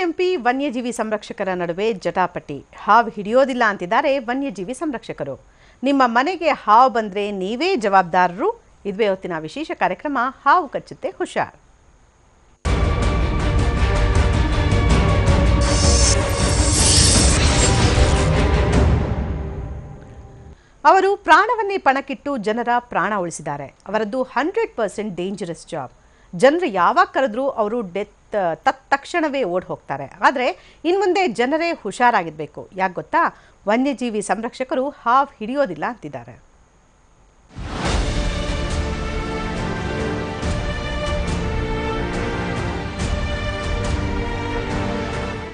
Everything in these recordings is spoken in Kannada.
ಬಿಬಿಎಂಪಿ ವನ್ಯಜೀವಿ ಸಂರಕ್ಷಕರ ನಡುವೆ ಜಟಾಪಟಿ. ಹಾವು ಹಿಡಿಯೋದಿಲ್ಲ ಅಂತಿದ್ದಾರೆ ವನ್ಯಜೀವಿ ಸಂರಕ್ಷಕರು. ನಿಮ್ಮ ಮನೆಗೆ ಹಾವು ಬಂದರೆ ನೀವೇ ಜವಾಬ್ದಾರರು. ಇದುವೇ ಹೊತ್ತಿನ ವಿಶೇಷ ಕಾರ್ಯಕ್ರಮ ಹಾವು ಕಚ್ಚುತ್ತೆ ಹುಷಾರ್. ಅವರು ಪ್ರಾಣವನ್ನೇ ಪಣಕ್ಕಿಟ್ಟು ಜನರ ಪ್ರಾಣ ಉಳಿಸಿದ್ದಾರೆ. ಅವರದ್ದು 100% ಡೇಂಜರಸ್ ಜಾಬ್. ಜನರು ಯಾವಾಗ ಕರೆದ್ರೂ ಅವರು ತಕ್ಷಣವೇ ಓಡ್ ಹೋಗ್ತಾರೆ. ಆದರೆ ಇನ್ಮುಂದೆ ಜನರೇ ಹುಷಾರಾಗಿರಬೇಕು. ಯಾಕೆ ಗೊತ್ತಾ? ವನ್ಯಜೀವಿ ಸಂರಕ್ಷಕರು ಹಾವು ಹಿಡಿಯೋದಿಲ್ಲ ಅಂತಿದ್ದಾರೆ.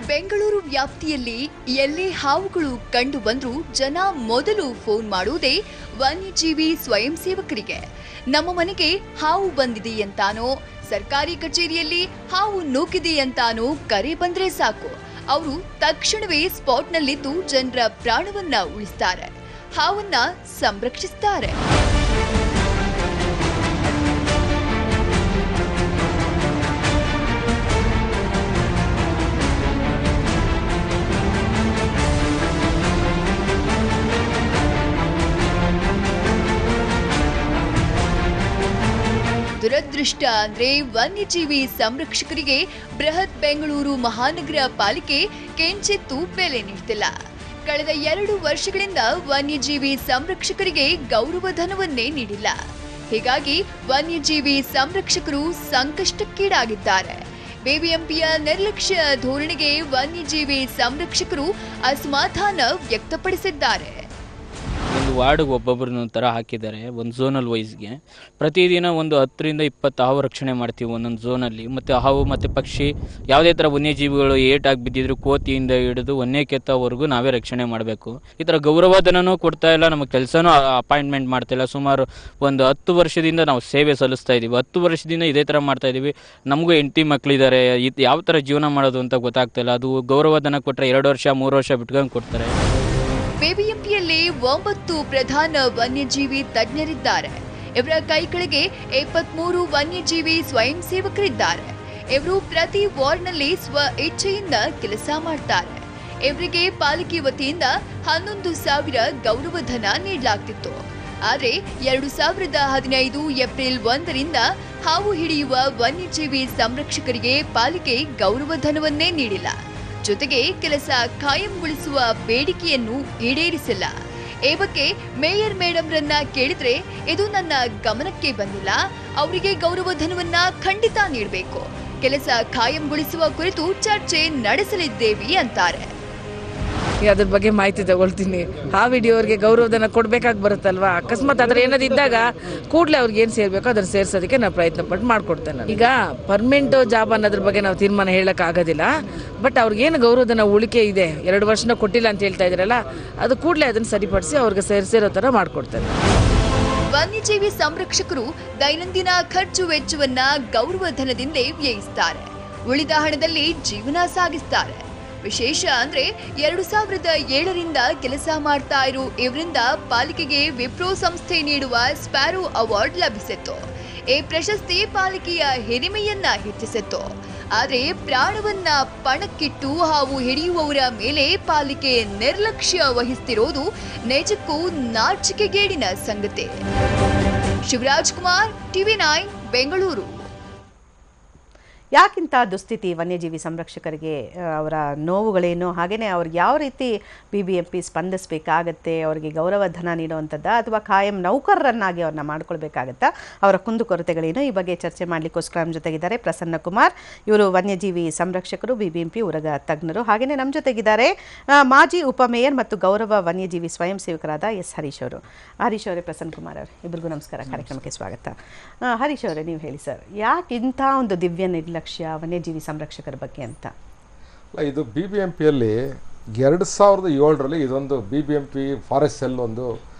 ಬೆಂಗಳೂರು ವ್ಯಾಪ್ತಿಯಲ್ಲಿ ಎಲ್ಲೇ ಹಾವುಗಳು ಕಂಡು ಬಂದ್ರೂ ಜನ ಮೊದಲು ಫೋನ್ ಮಾಡುವುದೇ ವನ್ಯಜೀವಿ ಸ್ವಯಂ ಸೇವಕರಿಗೆ. ನಮ್ಮ ಮನೆಗೆ ಹಾವು ಬಂದಿದೆಯಂತಾನೋ, ಸರ್ಕಾರಿ ಕಚೇರಿಯಲ್ಲಿ ಹಾವು ನೂಕಿದೆಯಂತಾನೋ ಕರೆ ಬಂದ್ರೆ ಸಾಕು, ಅವರು ತಕ್ಷಣವೇ ಸ್ಪಾಟ್ನಲ್ಲಿದ್ದು ಜನರ ಪ್ರಾಣವನ್ನ ಉಳಿಸ್ತಾರೆ, ಹಾವನ್ನ ಸಂರಕ್ಷಿಸ್ತಾರೆ. ದುರದೃಷ್ಟ ಅಂದ್ರೆ ವನ್ಯಜೀವಿ ಸಂರಕ್ಷಕರಿಗೆ ಬೃಹತ್ ಬೆಂಗಳೂರು ಮಹಾನಗರ ಪಾಲಿಕೆ ಕಿಂಚಿತ್ತೂ ಬೆಲೆ ನೀಡ್ತಿಲ್ಲ. ಕಳೆದ 2 ವರ್ಷಗಳಿಂದ ವನ್ಯಜೀವಿ ಸಂರಕ್ಷಕರಿಗೆ ಗೌರವಧನವನ್ನೇ ನೀಡಿಲ್ಲ. ಹೀಗಾಗಿ ವನ್ಯಜೀವಿ ಸಂರಕ್ಷಕರು ಸಂಕಷ್ಟಕ್ಕೀಡಾಗಿದ್ದಾರೆ. ಬಿಬಿಎಂಪಿಯ ನಿರ್ಲಕ್ಷ್ಯ ಧೋರಣೆಗೆ ವನ್ಯಜೀವಿ ಸಂರಕ್ಷಕರು ಅಸಮಾಧಾನ ವ್ಯಕ್ತಪಡಿಸಿದ್ದಾರೆ. ಒಂದು ವಾರ್ಡ್ಗೆ ಒಬ್ಬೊಬ್ಬರನ್ನ ಥರ ಹಾಕಿದ್ದಾರೆ. ಒಂದು ಝೋನಲ್ ವೈಸ್ಗೆ ಪ್ರತಿದಿನ ಒಂದು 10 ರಿಂದ 20 ಹಾವು ರಕ್ಷಣೆ ಮಾಡ್ತೀವಿ ಒಂದೊಂದು ಝೋನಲ್ಲಿ. ಮತ್ತು ಹಾವು ಮತ್ತು ಪಕ್ಷಿ ಯಾವುದೇ ಥರ ವನ್ಯಜೀವಿಗಳು ಏಟಾಗಿ ಬಿದ್ದಿದ್ರು ಕೋತಿಯಿಂದ ಹಿಡಿದು ವನ್ಯ ಕೆತ್ತವರೆಗೂ ನಾವೇ ರಕ್ಷಣೆ ಮಾಡಬೇಕು. ಈ ಥರ ಗೌರವಧನನೂ ಕೊಡ್ತಾ ಇಲ್ಲ, ನಮ್ಮ ಕೆಲಸನೂ ಅಪಾಯಿಂಟ್ಮೆಂಟ್ ಮಾಡ್ತಾಯಿಲ್ಲ. ಸುಮಾರು ಒಂದು 10 ವರ್ಷದಿಂದ ನಾವು ಸೇವೆ ಸಲ್ಲಿಸ್ತಾ ಇದ್ದೀವಿ. 10 ವರ್ಷದಿಂದ ಇದೇ ಥರ ಮಾಡ್ತಾ ಇದ್ದೀವಿ. ನಮಗೂ ಹೆಂಡತಿ ಮಕ್ಕಳಿದ್ದಾರೆ. ಇದು ಯಾವ ಥರ ಜೀವನ ಮಾಡೋದು ಅಂತ ಗೊತ್ತಾಗ್ತಾಯಿಲ್ಲ. ಅದು ಗೌರವಧನ ಕೊಟ್ಟರೆ 2 ವರ್ಷ 3 ವರ್ಷ ಬಿಟ್ಕೊಂಡು ಕೊಡ್ತಾರೆ. ಬಿಬಿಎಂಪಿಯಲ್ಲಿ 9 ಪ್ರಧಾನ ವನ್ಯಜೀವಿ ತಜ್ಞರಿದ್ದಾರೆ. ಇವರ ಕೈ ಕೆಳಗೆ 73 ವನ್ಯಜೀವಿ ಸ್ವಯಂ ಸೇವಕರಿದ್ದಾರೆ. ಇವರು ಪ್ರತಿ ವಾರ್ಡ್ನಲ್ಲಿ ಸ್ವ ಇಚ್ಛೆಯಿಂದ ಕೆಲಸ ಮಾಡ್ತಾರೆ. ಇವರಿಗೆ ಪಾಲಿಕೆ ವತಿಯಿಂದ 11,000 ಗೌರವಧನ ನೀಡಲಾಗ್ತಿತ್ತು. ಆದರೆ 2015 ಏಪ್ರಿಲ್ 1ರಿಂದ ಹಾವು ಹಿಡಿಯುವ ವನ್ಯಜೀವಿ ಸಂರಕ್ಷಕರಿಗೆ ಪಾಲಿಕೆ ಗೌರವಧನವನ್ನೇ ನೀಡಿಲ್ಲ. ಜೊತೆಗೆ ಕೆಲಸ ಕಾಯಂಗೊಳಿಸುವ ಬೇಡಿಕೆಯನ್ನು ಈಡೇರಿಸಿಲ್ಲ. ಈ ಬಗ್ಗೆ ಮೇಯರ್ ಮೇಡಮ್ರನ್ನ ಕೇಳಿದ್ರೆ, ಇದು ನನ್ನ ಗಮನಕ್ಕೆ ಬಂದಿಲ್ಲ, ಅವರಿಗೆ ಗೌರವಧನವನ್ನ ಖಂಡಿತ ನೀಡಬೇಕು, ಕೆಲಸ ಕಾಯಂಗೊಳಿಸುವ ಕುರಿತು ಚರ್ಚೆ ನಡೆಸಲಿದ್ದೇವೆ ಅಂತಾರೆ. ಅದ್ರ ಬಗ್ಗೆ ಮಾಹಿತಿ ತಗೊಳ್ತೀನಿ. ಹಾವು ಹಿಡಿಯೋರಿಗೆ ಗೌರವಧನ ಕೊಡ್ಬೇಕಾಗಿ ಬರುತ್ತಲ್ವಾ. ಅಕಸ್ಮಾತ್ ಅದ್ರ ಏನಾದಿದ್ದಾಗ ಕೂಡಲೇ ಅವ್ರಿಗೆ ಏನು ಸೇರ್ಬೇಕು ಅದನ್ನ ಸೇರ್ಸೋದಕ್ಕೆ ನಾವು ಪ್ರಯತ್ನ ಪಟ್ಟು ಮಾಡ್ಕೊಡ್ತೇನೆ. ಈಗ ಪರ್ಮನೆಂಟ್ ಜಾಬ್ ಅನ್ನೋದ್ರ ಬಗ್ಗೆ ನಾವು ತೀರ್ಮಾನ ಹೇಳಕ್ ಆಗೋದಿಲ್ಲ. ಬಟ್ ಅವ್ರಿಗೇನು ಗೌರವಧನ ಉಳಿಕೆ ಇದೆ, 2 ವರ್ಷನ ಕೊಟ್ಟಿಲ್ಲ ಅಂತ ಹೇಳ್ತಾ ಇದ್ರಲ್ಲ, ಅದು ಕೂಡಲೇ ಅದನ್ನ ಸರಿಪಡಿಸಿ ಅವ್ರಿಗೆ ಸೇರೋ ಥರ ಮಾಡ್ಕೊಡ್ತೇನೆ. ವನ್ಯಜೀವಿ ಸಂರಕ್ಷಕರು ದೈನಂದಿನ ಖರ್ಚು ವೆಚ್ಚವನ್ನ ಗೌರವಧನದಿಂದಲೇ ವ್ಯಯಿಸ್ತಾರೆ. ಉಳಿದ ಹಣದಲ್ಲಿ ಜೀವನ ಸಾಗಿಸ್ತಾರೆ. ವಿಶೇಷ ಅಂದ್ರೆ 2007ರಿಂದ ಕೆಲಸ ಮಾಡ್ತಾ ಇರೋ ಇವರಿಂದ ಪಾಲಿಕೆಗೆ ವಿಪ್ರೋ ಸಂಸ್ಥೆ ನೀಡುವ ಸ್ಪ್ಯಾರೋ ಅವಾರ್ಡ್ ಲಭಿಸಿತ್ತು. ಈ ಪ್ರಶಸ್ತಿ ಪಾಲಿಕೆಯ ಹಿರಿಮೆಯನ್ನ ಹೆಚ್ಚಿಸಿತ್ತು. ಆದರೆ ಪ್ರಾಣವನ್ನ ಪಣಕ್ಕಿಟ್ಟು ಹಾವು ಹಿಡಿಯುವವರ ಮೇಲೆ ಪಾಲಿಕೆ ನಿರ್ಲಕ್ಷ್ಯ ವಹಿಸುತ್ತಿರೋದು ನಿಜಕ್ಕೂ ನಾಚಿಕೆಗೇಡಿನ ಸಂಗತಿ. ಶಿವರಾಜ್ ಕುಮಾರ್, TV9 ಬೆಂಗಳೂರು. ಯಾಕಿಂತ ದುಸ್ಥಿತಿ ವನ್ಯಜೀವಿ ಸಂರಕ್ಷಕರಿಗೆ? ಅವರ ನೋವುಗಳೇನು? ಹಾಗೆಯೇ ಅವ್ರಿಗೆ ಯಾವ ರೀತಿ ಬಿಬಿಎಂಪಿ ಸ್ಪಂದಿಸಬೇಕಾಗತ್ತೆ? ಅವರಿಗೆ ಗೌರವಧನ ನೀಡುವಂಥದ್ದು ಅಥವಾ ಕಾಯಂ ನೌಕರರನ್ನಾಗಿ ಅವ್ರನ್ನ ಮಾಡ್ಕೊಳ್ಬೇಕಾಗತ್ತಾ? ಅವರ ಕುಂದುಕೊರತೆಗಳೇನು? ಈ ಬಗ್ಗೆ ಚರ್ಚೆ ಮಾಡಲಿಕ್ಕೋಸ್ಕರ ನಮ್ಮ ಜೊತೆಗಿದ್ದಾರೆ ಪ್ರಸನ್ನ ಕುಮಾರ್. ಇವರು ವನ್ಯಜೀವಿ ಸಂರಕ್ಷಕರು, ಬಿಬಿಎಂಪಿ ಉರಗ ತಜ್ಞರು. ಹಾಗೆಯೇ ನಮ್ಮ ಜೊತೆಗಿದ್ದಾರೆ ಮಾಜಿ ಉಪಮೇಯರ್ ಮತ್ತು ಗೌರವ ವನ್ಯಜೀವಿ ಸ್ವಯಂ ಸೇವಕರಾದ ಎಸ್ ಹರೀಶ್ ಅವರು. ಹರೀಶ್ ಅವರೇ, ಪ್ರಸನ್ನ ಕುಮಾರ್ ಅವರು, ಇಬ್ಬರಿಗೂ ನಮಸ್ಕಾರ, ಕಾರ್ಯಕ್ರಮಕ್ಕೆ ಸ್ವಾಗತ. ಹರೀಶ್ ಅವರೇ, ನೀವು ಹೇಳಿ ಸರ್, ಯಾಕೆ ಇಂಥ ಒಂದು ದಿವ್ಯ ನಿರ್ಲಕ್ಷ್ಯ ವನ್ಯಜೀವಿ ಸಂರಕ್ಷಕರ ಬಗ್ಗೆ ಅಂತ? ಇದು ಬಿಬಿಎಂಪಿಯಲ್ಲಿ 2007ರಲ್ಲಿ ಇದೊಂದು ಬಿಬಿಎಂಪಿ ಫಾರೆಸ್ಟ್ ಸೆಲ್ ಒಂದು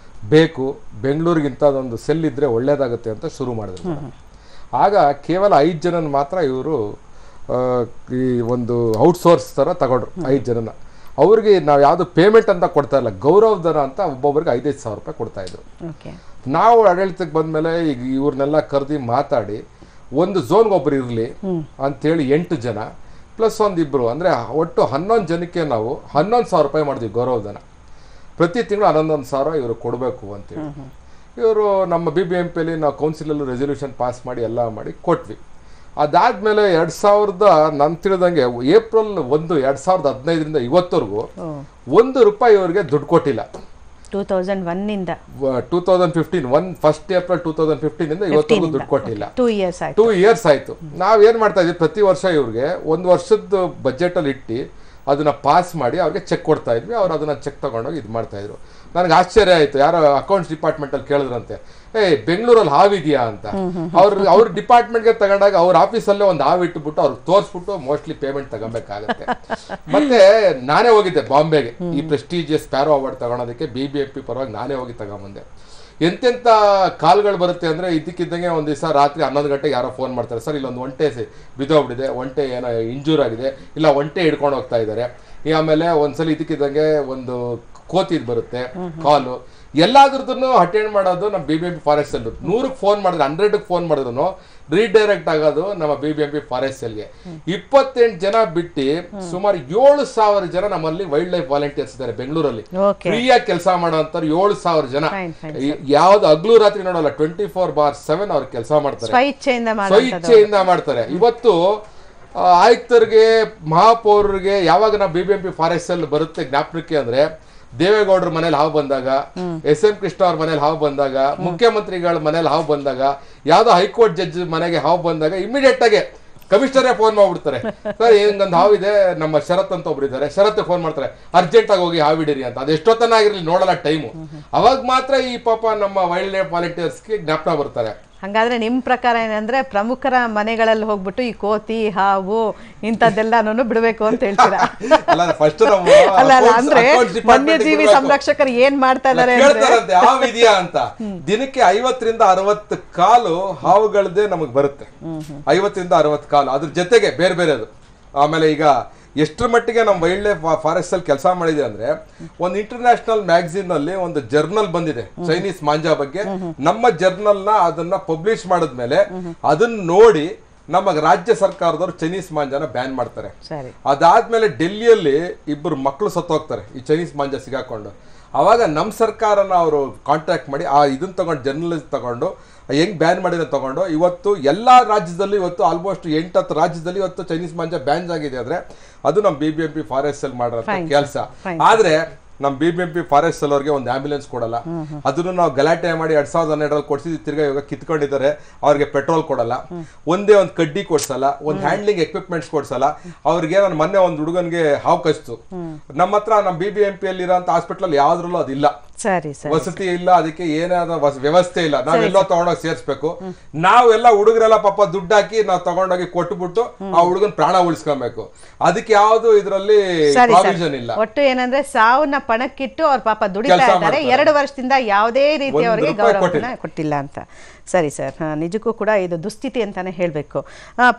ಬೇಕು, ಬೆಂಗಳೂರಿಗಿಂತ ಅದೊಂದು ಸೆಲ್ ಇದ್ದರೆ ಒಳ್ಳೇದಾಗುತ್ತೆ ಅಂತ ಶುರು ಮಾಡಿದ್ರು. ಆಗ ಕೇವಲ 5 ಜನನ ಮಾತ್ರ ಇವರು ಈ ಒಂದು ಔಟ್ಸೋರ್ಸ್ ಥರ ತಗೊಂಡ್ರು. 5 ಜನನ ಅವ್ರಿಗೆ ನಾವು ಯಾವುದು ಪೇಮೆಂಟ್ ಅಂತ ಕೊಡ್ತಾ ಇಲ್ಲ, ಗೌರವಧನ ಅಂತ ಒಬ್ಬೊಬ್ಬರಿಗೆ 5,000 ಸಾವಿರ ರೂಪಾಯಿ ಕೊಡ್ತಾಯಿದ್ರು. ನಾವು ಆಡಳಿತಕ್ಕೆ ಬಂದಮೇಲೆ ಈಗ ಇವ್ರನ್ನೆಲ್ಲ ಕರೆದಿ ಮಾತಾಡಿ ಒಂದು ಝೋನ್ಗೆ ಒಬ್ಬರು ಇರಲಿ ಅಂತೇಳಿ 8 ಜನ ಪ್ಲಸ್ ಒಂದಿಬ್ಬರು ಅಂದರೆ ಒಟ್ಟು 11 ಜನಕ್ಕೆ ನಾವು 11,000 ರೂಪಾಯಿ ಮಾಡಿದ್ವಿ ಗೌರವಧನ. ಪ್ರತಿ ತಿಂಗಳು 11,000 ಇವರು ಕೊಡಬೇಕು ಅಂತೇಳಿ ಇವರು ನಮ್ಮ BBMPಯಲ್ಲಿ ನಾವು ಕೌನ್ಸಿಲಲ್ಲೂ ರೆಸಲ್ಯೂಷನ್ ಪಾಸ್ ಮಾಡಿ ಎಲ್ಲ ಮಾಡಿ ಕೊಟ್ವಿ. ಅದಾದಮೇಲೆ 2000 ನಾನು ತಿಳಿದಂಗೆ ಏಪ್ರಿಲ್ 1, 2015ರಿಂದ ಇವತ್ತವರೆಗೂ ₹1 ಇವರಿಗೆ ದುಡ್ಡು ಕೊಟ್ಟಿಲ್ಲ. 2001 1 ಏಪ್ರಿಲ್ 2015 ಇವತ್ತವರೆಗೂ ದುಡ್ಡು ಕೊಟ್ಟಿಲ್ಲ. 2 years ಆಯ್ತು. 2 years ಆಯ್ತು. ನಾವೇನು ಮಾಡ್ತಾ ಇದ್ವಿ, ಪ್ರತಿ ವರ್ಷ ಇವ್ರಿಗೆ 1 ವರ್ಷದ ಬಜೆಟಲ್ಲಿ ಇಟ್ಟು ಅದನ್ನ ಪಾಸ್ ಮಾಡಿ ಅವ್ರಿಗೆ ಚೆಕ್ ಕೊಡ್ತಾ ಇದ್ವಿ. ಅವ್ರು ಅದನ್ನ ಚೆಕ್ ತಗೊಂಡೋಗಿ ಇದು ಮಾಡ್ತಾ ಇದ್ರು. ನನಗೆ ಆಶ್ಚರ್ಯ ಆಯ್ತು, ಯಾರೋ ಅಕೌಂಟ್ಸ್ ಡಿಪಾರ್ಟ್ಮೆಂಟಲ್ಲಿ ಕೇಳಿದ್ರಂತೆ, ಬೆಂಗಳೂರಲ್ಲಿ ಹಾವಿದೆಯಾ ಅಂತ. ಅವ್ರ ಡಿಪಾರ್ಟ್ಮೆಂಟ್ಗೆ ತಗೊಂಡಾಗ ಅವ್ರ ಆಫೀಸಲ್ಲೇ ಒಂದು ಹಾವು ಇಟ್ಬಿಟ್ಟು ಅವ್ರಿಗೆ ತೋರಿಸ್ಬಿಟ್ಟು ಮೋಸ್ಟ್ಲಿ ಪೇಮೆಂಟ್ ತಗೊಬೇಕಾಗತ್ತೆ. ಮತ್ತೆ ನಾನೇ ಹೋಗಿದ್ದೆ ಬಾಂಬೆಗೆ ಈ ಪ್ರೆಸ್ಟೀಜಿಯಸ್ ಸ್ಪ್ಯಾರೋ ಅವಾರ್ಡ್ ತಗೊಳೋದಕ್ಕೆ. BBMP ಪರವಾಗಿ ನಾನೇ ಹೋಗಿ ತಗೊಂಬಂದೆ. ಎಂತೆಂಥ ಕಾಲ್ಗಳು ಬರುತ್ತೆ ಅಂದರೆ, ಇದಕ್ಕಿದ್ದಂಗೆ ಒಂದು ದಿವಸ ರಾತ್ರಿ 11 ಗಂಟೆಗೆ ಯಾರೋ ಫೋನ್ ಮಾಡ್ತಾರೆ, ಸರ್ ಇಲ್ಲೊಂದು ಒಂಟೆ ಬಿದ್ದೋಗ್ಬಿಟ್ಟಿದೆ, ಒಂಟೆ ಏನೋ ಇಂಜೂರ್ ಆಗಿದೆ, ಇಲ್ಲ ಒಂಟೆ ಹಿಡ್ಕೊಂಡು ಹೋಗ್ತಾ ಇದ್ದಾರೆ. ಆಮೇಲೆ ಒಂದ್ಸಲ ಇದಕ್ಕಿದ್ದಂಗೆ ಒಂದು ಕೋತಿದ್ ಬರುತ್ತೆ ಕಾಲು. ಎಲ್ಲಾದ್ರದ್ದು ಅಟೆಂಡ್ ಮಾಡೋದು ನಮ್ಮ BBMP ಫಾರೆಸ್ಟ್ ಸೆಲ್. 100ಕ್ಕೆ ಫೋನ್ ಮಾಡಿದ್ರೆ 100ಕ್ಕೆ ಫೋನ್ ಮಾಡಿದ್ರು ರೀಡೈರೆಕ್ಟ್ ಆಗೋದು ನಮ್ಮ BBMP ಫಾರೆಸ್ಟ್ ಸೆಲ್ಗೆ. 28 ಜನ ಬಿಟ್ಟು ಸುಮಾರು 7,000 ಜನ ನಮ್ಮಲ್ಲಿ ವೈಲ್ಡ್ ಲೈಫ್ ವಾಲಂಟಿಯರ್ಸ್ ಇದ್ದಾರೆ ಬೆಂಗಳೂರಲ್ಲಿ. ಫ್ರೀಯಾಗಿ ಕೆಲಸ ಮಾಡೋಂಥವ್ರು 7,000 ಜನ. ಯಾವ್ದು ಹಗ್ಲು ರಾತ್ರಿ ನೋಡಲ್ಲ, 24/7 ಅವ್ರು ಕೆಲಸ ಮಾಡ್ತಾರೆ, ಸ್ವಇಚ್ಛೆಯಿಂದ ಮಾಡ್ತಾರೆ. ಇವತ್ತು ಆಯುಕ್ತರಿಗೆ, ಮಹಾಪೌರರಿಗೆ ಯಾವಾಗ ನಾವು BBMP ಫಾರೆಸ್ಟ್ ಸೆಲ್ ಬರುತ್ತೆ ಜ್ಞಾಪನಕ್ಕೆ ಅಂದ್ರೆ, ದೇವೇಗೌಡರ ಮನೇಲಿ ಹಾವು ಬಂದಾಗ, SM ಕೃಷ್ಣ ಅವ್ರ ಮನೇಲಿ ಹಾವು ಬಂದಾಗ, ಮುಖ್ಯಮಂತ್ರಿಗಳ ಮನೇಲಿ ಹಾವು ಬಂದಾಗ, ಯಾವ್ದೋ ಹೈಕೋರ್ಟ್ ಜಡ್ಜ್ ಮನೆಗೆ ಹಾವು ಬಂದಾಗ ಇಮಿಡಿಯೇಟ್ ಆಗಿ ಕಮಿಷನರೇ ಫೋನ್ ಮಾಡ್ಬಿಡ್ತಾರೆ, ಸರ್ ಹಿಂಗೊಂದು ಹಾವಿದೆ, ನಮ್ಮ ಶರತ್ ಅಂತ ಒಬ್ರು ಇದ್ದಾರೆ, ಶರತ್ ಫೋನ್ ಮಾಡ್ತಾರೆ, ಅರ್ಜೆಂಟ್ ಆಗಿ ಹೋಗಿ ಹಾವಿಡಿರಿ ಅಂತ. ಅದು ಎಷ್ಟೊತ್ತನಾಗಿರ್ಲಿ ನೋಡಲ್ಲ ಟೈಮು. ಅವಾಗ ಮಾತ್ರ ಈ ಪಾಪ ನಮ್ಮ ವೈಲ್ಡ್ ಲೈಫ್ ವಾಲಂಟಿಯರ್ಸ್ಗೆ ಜ್ಞಾಪನ ಬರ್ತಾರೆ. ಹಾಗಾದ್ರೆ ನಿಮ್ಮ ಪ್ರಕಾರ ಏನಂದ್ರೆ, ಪ್ರಮುಖರ ಮನೆಗಳಲ್ಲಿ ಹೋಗ್ಬಿಟ್ಟು ಈ ಕೋತಿ, ಹಾವು ಇಂಥದ್ದೆಲ್ಲಾನು ಬಿಡಬೇಕು ಅಂತ ಹೇಳ್ತೀರಾ? ಅಲ್ಲ ಅಂದ್ರೆ ವನ್ಯಜೀವಿ ಸಂರಕ್ಷಕರು ಏನ್ ಮಾಡ್ತಾ ಇದಾರೆ ಹಾವು ಇದೆಯಾ ಅಂತ. ದಿನಕ್ಕೆ 50ರಿಂದ 60 ಕಾಲು ಹಾವುಗಳದ್ದೇ ನಮಗ್ ಬರುತ್ತೆ. 50ರಿಂದ 60 ಕಾಲು. ಅದ್ರ ಜೊತೆಗೆ ಬೇರೆ ಬೇರೆದು. ಆಮೇಲೆ ಈಗ ಎಷ್ಟರ ಮಟ್ಟಿಗೆ ನಮ್ಮ ವೈಲ್ಡ್ ಲೈಫ್ ಫಾರೆಸ್ಟ್ ಅಲ್ಲಿ ಕೆಲಸ ಮಾಡಿದೆ ಅಂದ್ರೆ, ಒಂದು ಇಂಟರ್ನ್ಯಾಷನಲ್ ಮ್ಯಾಗಝಿನ್ ಅಲ್ಲಿ ಒಂದು ಜರ್ನಲ್ ಬಂದಿದೆ ಚೈನೀಸ್ ಮಾಂಜಾ ಬಗ್ಗೆ. ನಮ್ಮ ಜರ್ನಲ್ ನ ಅದನ್ನ ಪಬ್ಲಿಷ್ ಮಾಡಿದ್ಮೇಲೆ ಅದನ್ನ ನೋಡಿ ನಮ್ಮ ರಾಜ್ಯ ಸರ್ಕಾರದವರು ಚೈನೀಸ್ ಮಾಂಜಾನ ಬ್ಯಾನ್ ಮಾಡ್ತಾರೆ. ಅದಾದ್ಮೇಲೆ ಡೆಲ್ಲಿಯಲ್ಲಿ 2 ಮಕ್ಕಳು ಸತ್ತೋಗ್ತಾರೆ ಈ ಚೈನೀಸ್ ಮಾಂಜಾ ಸಿಗಾಕೊಂಡು. ಅವಾಗ ನಮ್ಮ ಸರ್ಕಾರನ ಅವರು ಕಾಂಟ್ಯಾಕ್ಟ್ ಮಾಡಿ ಇದನ್ನ ತಗೊಂಡು ಜರ್ನಲಿಸ್ಟ್ ತಗೊಂಡು ಹೆಂಗ್ ಬ್ಯಾನ್ ಮಾಡಿದ್ರೆ ತಗೊಂಡು ಇವತ್ತು ಎಲ್ಲಾ ರಾಜ್ಯದಲ್ಲಿ, ಇವತ್ತು ಆಲ್ಮೋಸ್ಟ್ 8-10 ರಾಜ್ಯದಲ್ಲಿ ಇವತ್ತು ಚೈನೀಸ್ ಮಾಂಜಾ ಬ್ಯಾನ್ ಆಗಿದೆ. ಅಂದ್ರೆ ಅದು ನಮ್ಮ BBMP ಫಾರೆಸ್ಟ್ ಸೆಲ್ ಮಾಡಿರೋ ಕೆಲಸ. ಆದ್ರೆ ನಮ್ಮ BBMP ಫಾರೆಸ್ಟ್ ಸೆಲ್ ಅವ್ರಿಗೆ ಒಂದು ಆಂಬ್ಯುಲೆನ್ಸ್ ಕೊಡಲ್ಲ. ಅದನ್ನು ನಾವು ಗಲಾಟೆ ಮಾಡಿ 2012ರಲ್ಲಿ ಕೊಡ್ಸಿದ್ವಿ, ತಿರ್ಗಾ ಇವಾಗ ಕಿತ್ಕೊಂಡಿದ್ದಾರೆ. ಅವ್ರಿಗೆ ಪೆಟ್ರೋಲ್ ಕೊಡಲ್ಲ, ಒಂದೇ ಒಂದು ಕಡ್ಡಿ ಕೊಡ್ಸಲ್ಲ, ಒಂದು ಹ್ಯಾಂಡ್ಲಿಂಗ್ ಎಕ್ವಿಪ್ಮೆಂಟ್ಸ್ ಕೊಡ್ಸಲ್ಲ. ಅವ್ರಿಗೆ ನಾನು ಮೊನ್ನೆ ಒಂದು ಹುಡುಗನ್ಗೆ ಹಾವು ಕಚ್ತು. ನಮ್ಮ ಹತ್ರ ನಮ್ಮ BBMP ಅಲ್ಲಿ ಇರೋಂಥ ಹಾಸ್ಪಿಟಲ್ ಯಾವ್ದ್ರಲ್ಲೂ ಅದಿಲ್ಲ, ವಸತಿ ಇಲ್ಲ, ಅದಕ್ಕೆ ಏನಾದ ವ್ಯವಸ್ಥೆ ಇಲ್ಲ. ನಾವೆಲ್ಲೋ ತಗೊಂಡೋಗಿ ಸೇರ್ಸ್ಬೇಕು. ನಾವೆಲ್ಲ ಹುಡುಗರೆಲ್ಲ ಪಾಪ ದುಡ್ಡು ಹಾಕಿ ನಾವು ತಗೊಂಡೋಗಿ ಕೊಟ್ಬಿಟ್ಟು ಆ ಹುಡುಗನ್ ಪ್ರಾಣ ಉಳಿಸ್ಕೊಬೇಕು. ಅದಕ್ಕೆ ಯಾವ್ದು ಇದ್ರಲ್ಲಿ ಪ್ರಾವಿಷನ್ ಇಲ್ಲ. ಒಟ್ಟು ಏನಂದ್ರೆ ಸಾವನ್ನ ಪಣಕ್ಕಿಟ್ಟು ಅವ್ರ ಪಾಪ ದುಡಿತಾ ಇದ್ದಾರೆ. 2 ವರ್ಷದಿಂದ ಯಾವುದೇ ರೀತಿ ಅವರಿಗೆ ಗೌರವನ ಕೊಟ್ಟಿಲ್ಲ ಅಂತ. ಸರಿ ಸರ್, ನಿಜಕ್ಕೂ ಕೂಡ ಇದು ದುಸ್ಥಿತಿ ಅಂತಾನೆ ಹೇಳಬೇಕು.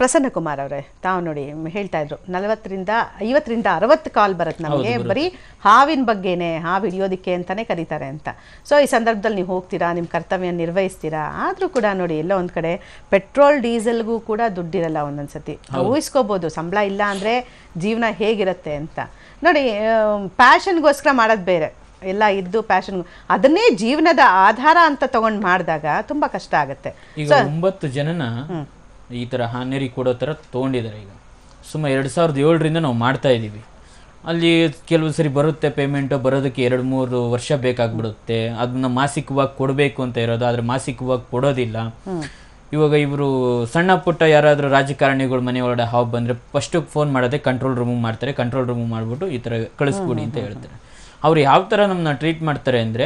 ಪ್ರಸನ್ನ ಕುಮಾರ್ ಅವರೇ, ತಾವು ನೋಡಿ ಹೇಳ್ತಾ ಇದ್ರು 40ರಿಂದ 50ರಿಂದ 60 ಕಾಲ್ ಬರುತ್ತೆ ನಮಗೆ, ಬರೀ ಹಾವಿನ ಬಗ್ಗೆನೆ, ಹಾವು ಹಿಡಿಯೋದಿಕ್ಕೆ ಅಂತಾನೆ ಕರೀತಾರೆ ಅಂತ. ಸೊ ಈ ಸಂದರ್ಭದಲ್ಲಿ ನೀವು ಹೋಗ್ತೀರಾ, ನಿಮ್ಮ ಕರ್ತವ್ಯ ನಿರ್ವಹಿಸ್ತೀರಾ. ಆದರೂ ಕೂಡ ನೋಡಿ ಎಲ್ಲೋ ಒಂದು ಕಡೆ ಪೆಟ್ರೋಲ್ ಡೀಸೆಲ್ಗೂ ಕೂಡ ದುಡ್ಡಿರಲ್ಲ ಒಂದೊಂದ್ಸತಿ. ಊಹಿಸ್ಕೋಬೋದು ಸಂಬಳ ಇಲ್ಲ ಅಂದರೆ ಜೀವನ ಹೇಗಿರುತ್ತೆ ಅಂತ. ನೋಡಿ, ಪ್ಯಾಷನ್ಗೋಸ್ಕರ ಮಾಡೋದು ಬೇರೆ, ಎಲ್ಲ ಇದ್ದು ಪ್ಯಾಷನ್ ಅದನ್ನೇ ಜೀವನದ ಆಧಾರ ಅಂತ ತಗೊಂಡು ಮಾಡಿದಾಗ ತುಂಬಾ ಕಷ್ಟ ಆಗುತ್ತೆ. ಈಗ 9 ಜನನ ಈ ತರ ಹಾನೇರಿ ಕೊಡೋ ತರ ತಗೊಂಡಿದ್ದಾರೆ. ಈಗ ಸುಮಾರು 2007ರಿಂದ ನಾವು ಮಾಡ್ತಾ ಇದ್ದೀವಿ. ಅಲ್ಲಿ ಕೆಲವು ಸರಿ ಬರುತ್ತೆ ಪೇಮೆಂಟು, ಬರೋದಕ್ಕೆ 2-3 ವರ್ಷ ಬೇಕಾಗ್ಬಿಡುತ್ತೆ. ಅದನ್ನ ಮಾಸಿಕವಾಗಿ ಕೊಡಬೇಕು ಅಂತ ಇರೋದು, ಆದರೆ ಮಾಸಿಕವಾಗಿ ಕೊಡೋದಿಲ್ಲ. ಇವಾಗ ಇವರು ಸಣ್ಣ ಪುಟ್ಟ ಯಾರಾದರೂ ರಾಜಕಾರಣಿಗಳ ಮನೆ ಒಳಗಡೆ ಹಾವು ಬಂದರೆ ಫಸ್ಟು ಫೋನ್ ಮಾಡೋದೇ ಕಂಟ್ರೋಲ್ ರೂಮ್ ಮಾಡ್ತಾರೆ. ಕಂಟ್ರೋಲ್ ರೂಮ್ ಮಾಡಿಬಿಟ್ಟು ಈ ಥರ ಕಳಿಸ್ಕೊಡಿ ಅಂತ ಹೇಳ್ತಾರೆ. ಅವ್ರು ಯಾವ ಥರ ನಮ್ಮನ್ನ ಟ್ರೀಟ್ ಮಾಡ್ತಾರೆ ಅಂದರೆ,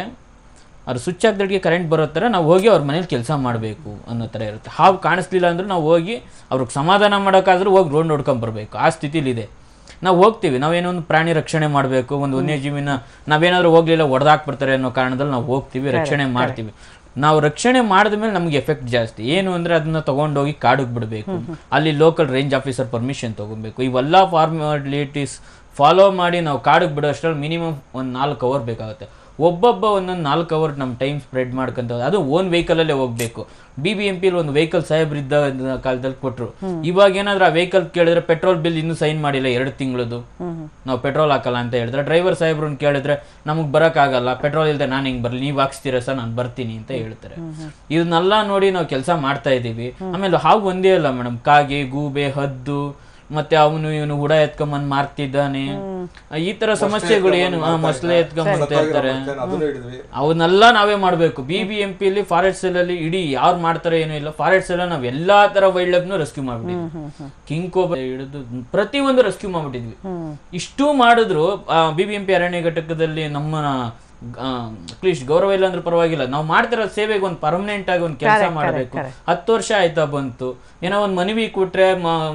ಅವ್ರು ಸ್ವಿಚ್ ಹಾಕ್ದಡಿಗೆ ಕರೆಂಟ್ ಬರೋ ಥರ ನಾವು ಹೋಗಿ ಅವ್ರ ಮನೇಲಿ ಕೆಲಸ ಮಾಡಬೇಕು ಅನ್ನೋ ಥರ ಇರುತ್ತೆ. ಹಾವು ಕಾಣಿಸ್ಲಿಲ್ಲ ಅಂದ್ರೆ ನಾವು ಹೋಗಿ ಅವ್ರಿಗೆ ಸಮಾಧಾನ ಮಾಡೋಕ್ಕಾದ್ರೂ ಹೋಗಿ ರೋಡ್ ನೋಡ್ಕೊಂಬರ್ಬೇಕು. ಆ ಸ್ಥಿತಿಲಿದೆ. ನಾವು ಹೋಗ್ತೀವಿ, ನಾವೇನೋ ಒಂದು ಪ್ರಾಣಿ ರಕ್ಷಣೆ ಮಾಡಬೇಕು, ಒಂದು ವನ್ಯಜೀವಿನ ನಾವೇನಾದರೂ ಹೋಗಲಿಲ್ಲ ಹೊಡೆದಾಕ್ಬಿಡ್ತಾರೆ ಅನ್ನೋ ಕಾರಣದಲ್ಲಿ ನಾವು ಹೋಗ್ತೀವಿ, ರಕ್ಷಣೆ ಮಾಡ್ತೀವಿ. ನಾವು ರಕ್ಷಣೆ ಮಾಡಿದ ಮೇಲೆ ನಮಗೆ ಎಫೆಕ್ಟ್ ಜಾಸ್ತಿ. ಏನು ಅಂದರೆ ಅದನ್ನ ತೊಗೊಂಡೋಗಿ ಕಾಡಿಗೆ ಬಿಡಬೇಕು, ಅಲ್ಲಿ ಲೋಕಲ್ ರೇಂಜ್ ಆಫೀಸರ್ ಪರ್ಮಿಷನ್ ತೊಗೊಬೇಕು. ಇವೆಲ್ಲ ಫಾರ್ಮಾಲಿಟೀಸ್ ಫಾಲೋ ಮಾಡಿ ನಾವು ಕಾಡಿಗೆ ಬಿಡೋ ಅಷ್ಟರಲ್ಲಿ ಮಿನಿಮಮ್ ಒಂದು 4 ಅವರ್ ಬೇಕಾಗುತ್ತೆ. ಒಬ್ಬೊಬ್ಬ ಒಂದೊಂದು 4 ಅವರ್ ನಮ್ಮ ಟೈಮ್ ಸ್ಪ್ರೆಡ್ ಮಾಡ್ಕೊಂತ ಅದು ಓನ್ ವೆಹಿಕಲಲ್ಲೇ ಹೋಗ್ಬೇಕು. BBMP ಒಂದು ವೆಹಿಕಲ್ ಸಾಹೇಬ್ರಿದ್ದ ಕಾಲದಲ್ಲಿ ಕೊಟ್ಟರು. ಇವಾಗ ಏನಾದ್ರೂ ಆ ವೆಹಿಕಲ್ ಕೇಳಿದ್ರೆ ಪೆಟ್ರೋಲ್ ಬಿಲ್ ಇನ್ನೂ ಸೈನ್ ಮಾಡಿಲ್ಲ 2 ತಿಂಗಳದು, ನಾವು ಪೆಟ್ರೋಲ್ ಹಾಕಲ್ಲ ಅಂತ ಹೇಳಿದ್ರೆ ಡ್ರೈವರ್ ಸಾಹೇಬ್ರನ್ನ ಕೇಳಿದ್ರೆ ನಮಗೆ ಬರೋಕ್ಕಾಗಲ್ಲ, ಪೆಟ್ರೋಲ್ ಇಲ್ಲದೆ ನಾನು ಹಿಂಗೆ ಬರಲಿ, ನೀವು ಹಾಕ್ಸ್ತೀರಾ ಸರ್ ನಾನು ಬರ್ತೀನಿ ಅಂತ ಹೇಳ್ತಾರೆ. ಇದನ್ನೆಲ್ಲ ನೋಡಿ ನಾವು ಕೆಲಸ ಮಾಡ್ತಾ ಇದ್ದೀವಿ. ಆಮೇಲೆ ಹಾವು ಒಂದೇ ಅಲ್ಲ ಮೇಡಮ್, ಕಾಗೆ, ಗೂಬೆ, ಹದ್ದು, ಮತ್ತೆ ಅವನು ಇವನು ಹುಡ ಎತ್ಕೊಂಬಂದ್ ಮಾರ್ತಿದ್ದಾನೆ, ಈ ತರ ಸಮಸ್ಯೆಗಳು ಏನು ಮೊಸಳೆ ಎತ್ಕೊಂಬಂತ ಇರ್ತಾರೆ, ಅವನ್ನೆಲ್ಲ ನಾವೇ ಮಾಡ್ಬೇಕು. BBMP ಫಾರೆಸ್ಟ್ ಸೆಲ್ ಅಲ್ಲಿ ಇಡೀ ಯಾರು ಮಾಡ್ತಾರೆ ಏನೂ ಇಲ್ಲ. ಫಾರೆಸ್ಟ್ ಸೆಲ್ ನಾವ್ ಎಲ್ಲಾ ತರ ವೈಲ್ಡ್ ಲೈಫ್ ನು ರೆಸ್ಕ್ಯೂ ಮಾಡ್ಬಿಟ್ಟಿದ್ವಿ, ಕಿಂಗ್ ಕೋಬ್ರಾ ಹಿಡಿದು ಪ್ರತಿಯೊಂದು ರೆಸ್ಕ್ಯೂ ಮಾಡ್ಬಿಟ್ಟಿದ್ವಿ. ಇಷ್ಟು ಮಾಡಿದ್ರು BBMP ಅರಣ್ಯ ಘಟಕದಲ್ಲಿ ನಮ್ಮ ಅಟ್ಲೀಸ್ಟ್ ಗೌರವ ಇಲ್ಲ ಅಂದ್ರೆ ಪರವಾಗಿಲ್ಲ, ನಾವು ಮಾಡ್ತಿರೋ ಸೇವೆಗೆ ಒಂದು ಪರ್ಮನೆಂಟ್ ಆಗಿ ಒಂದು ಕೆಲಸ ಮಾಡಬೇಕು. 10 ವರ್ಷ ಆಯ್ತಾ ಬಂತು, ಏನೋ ಒಂದು ಮನವಿ ಕೊಟ್ರೆ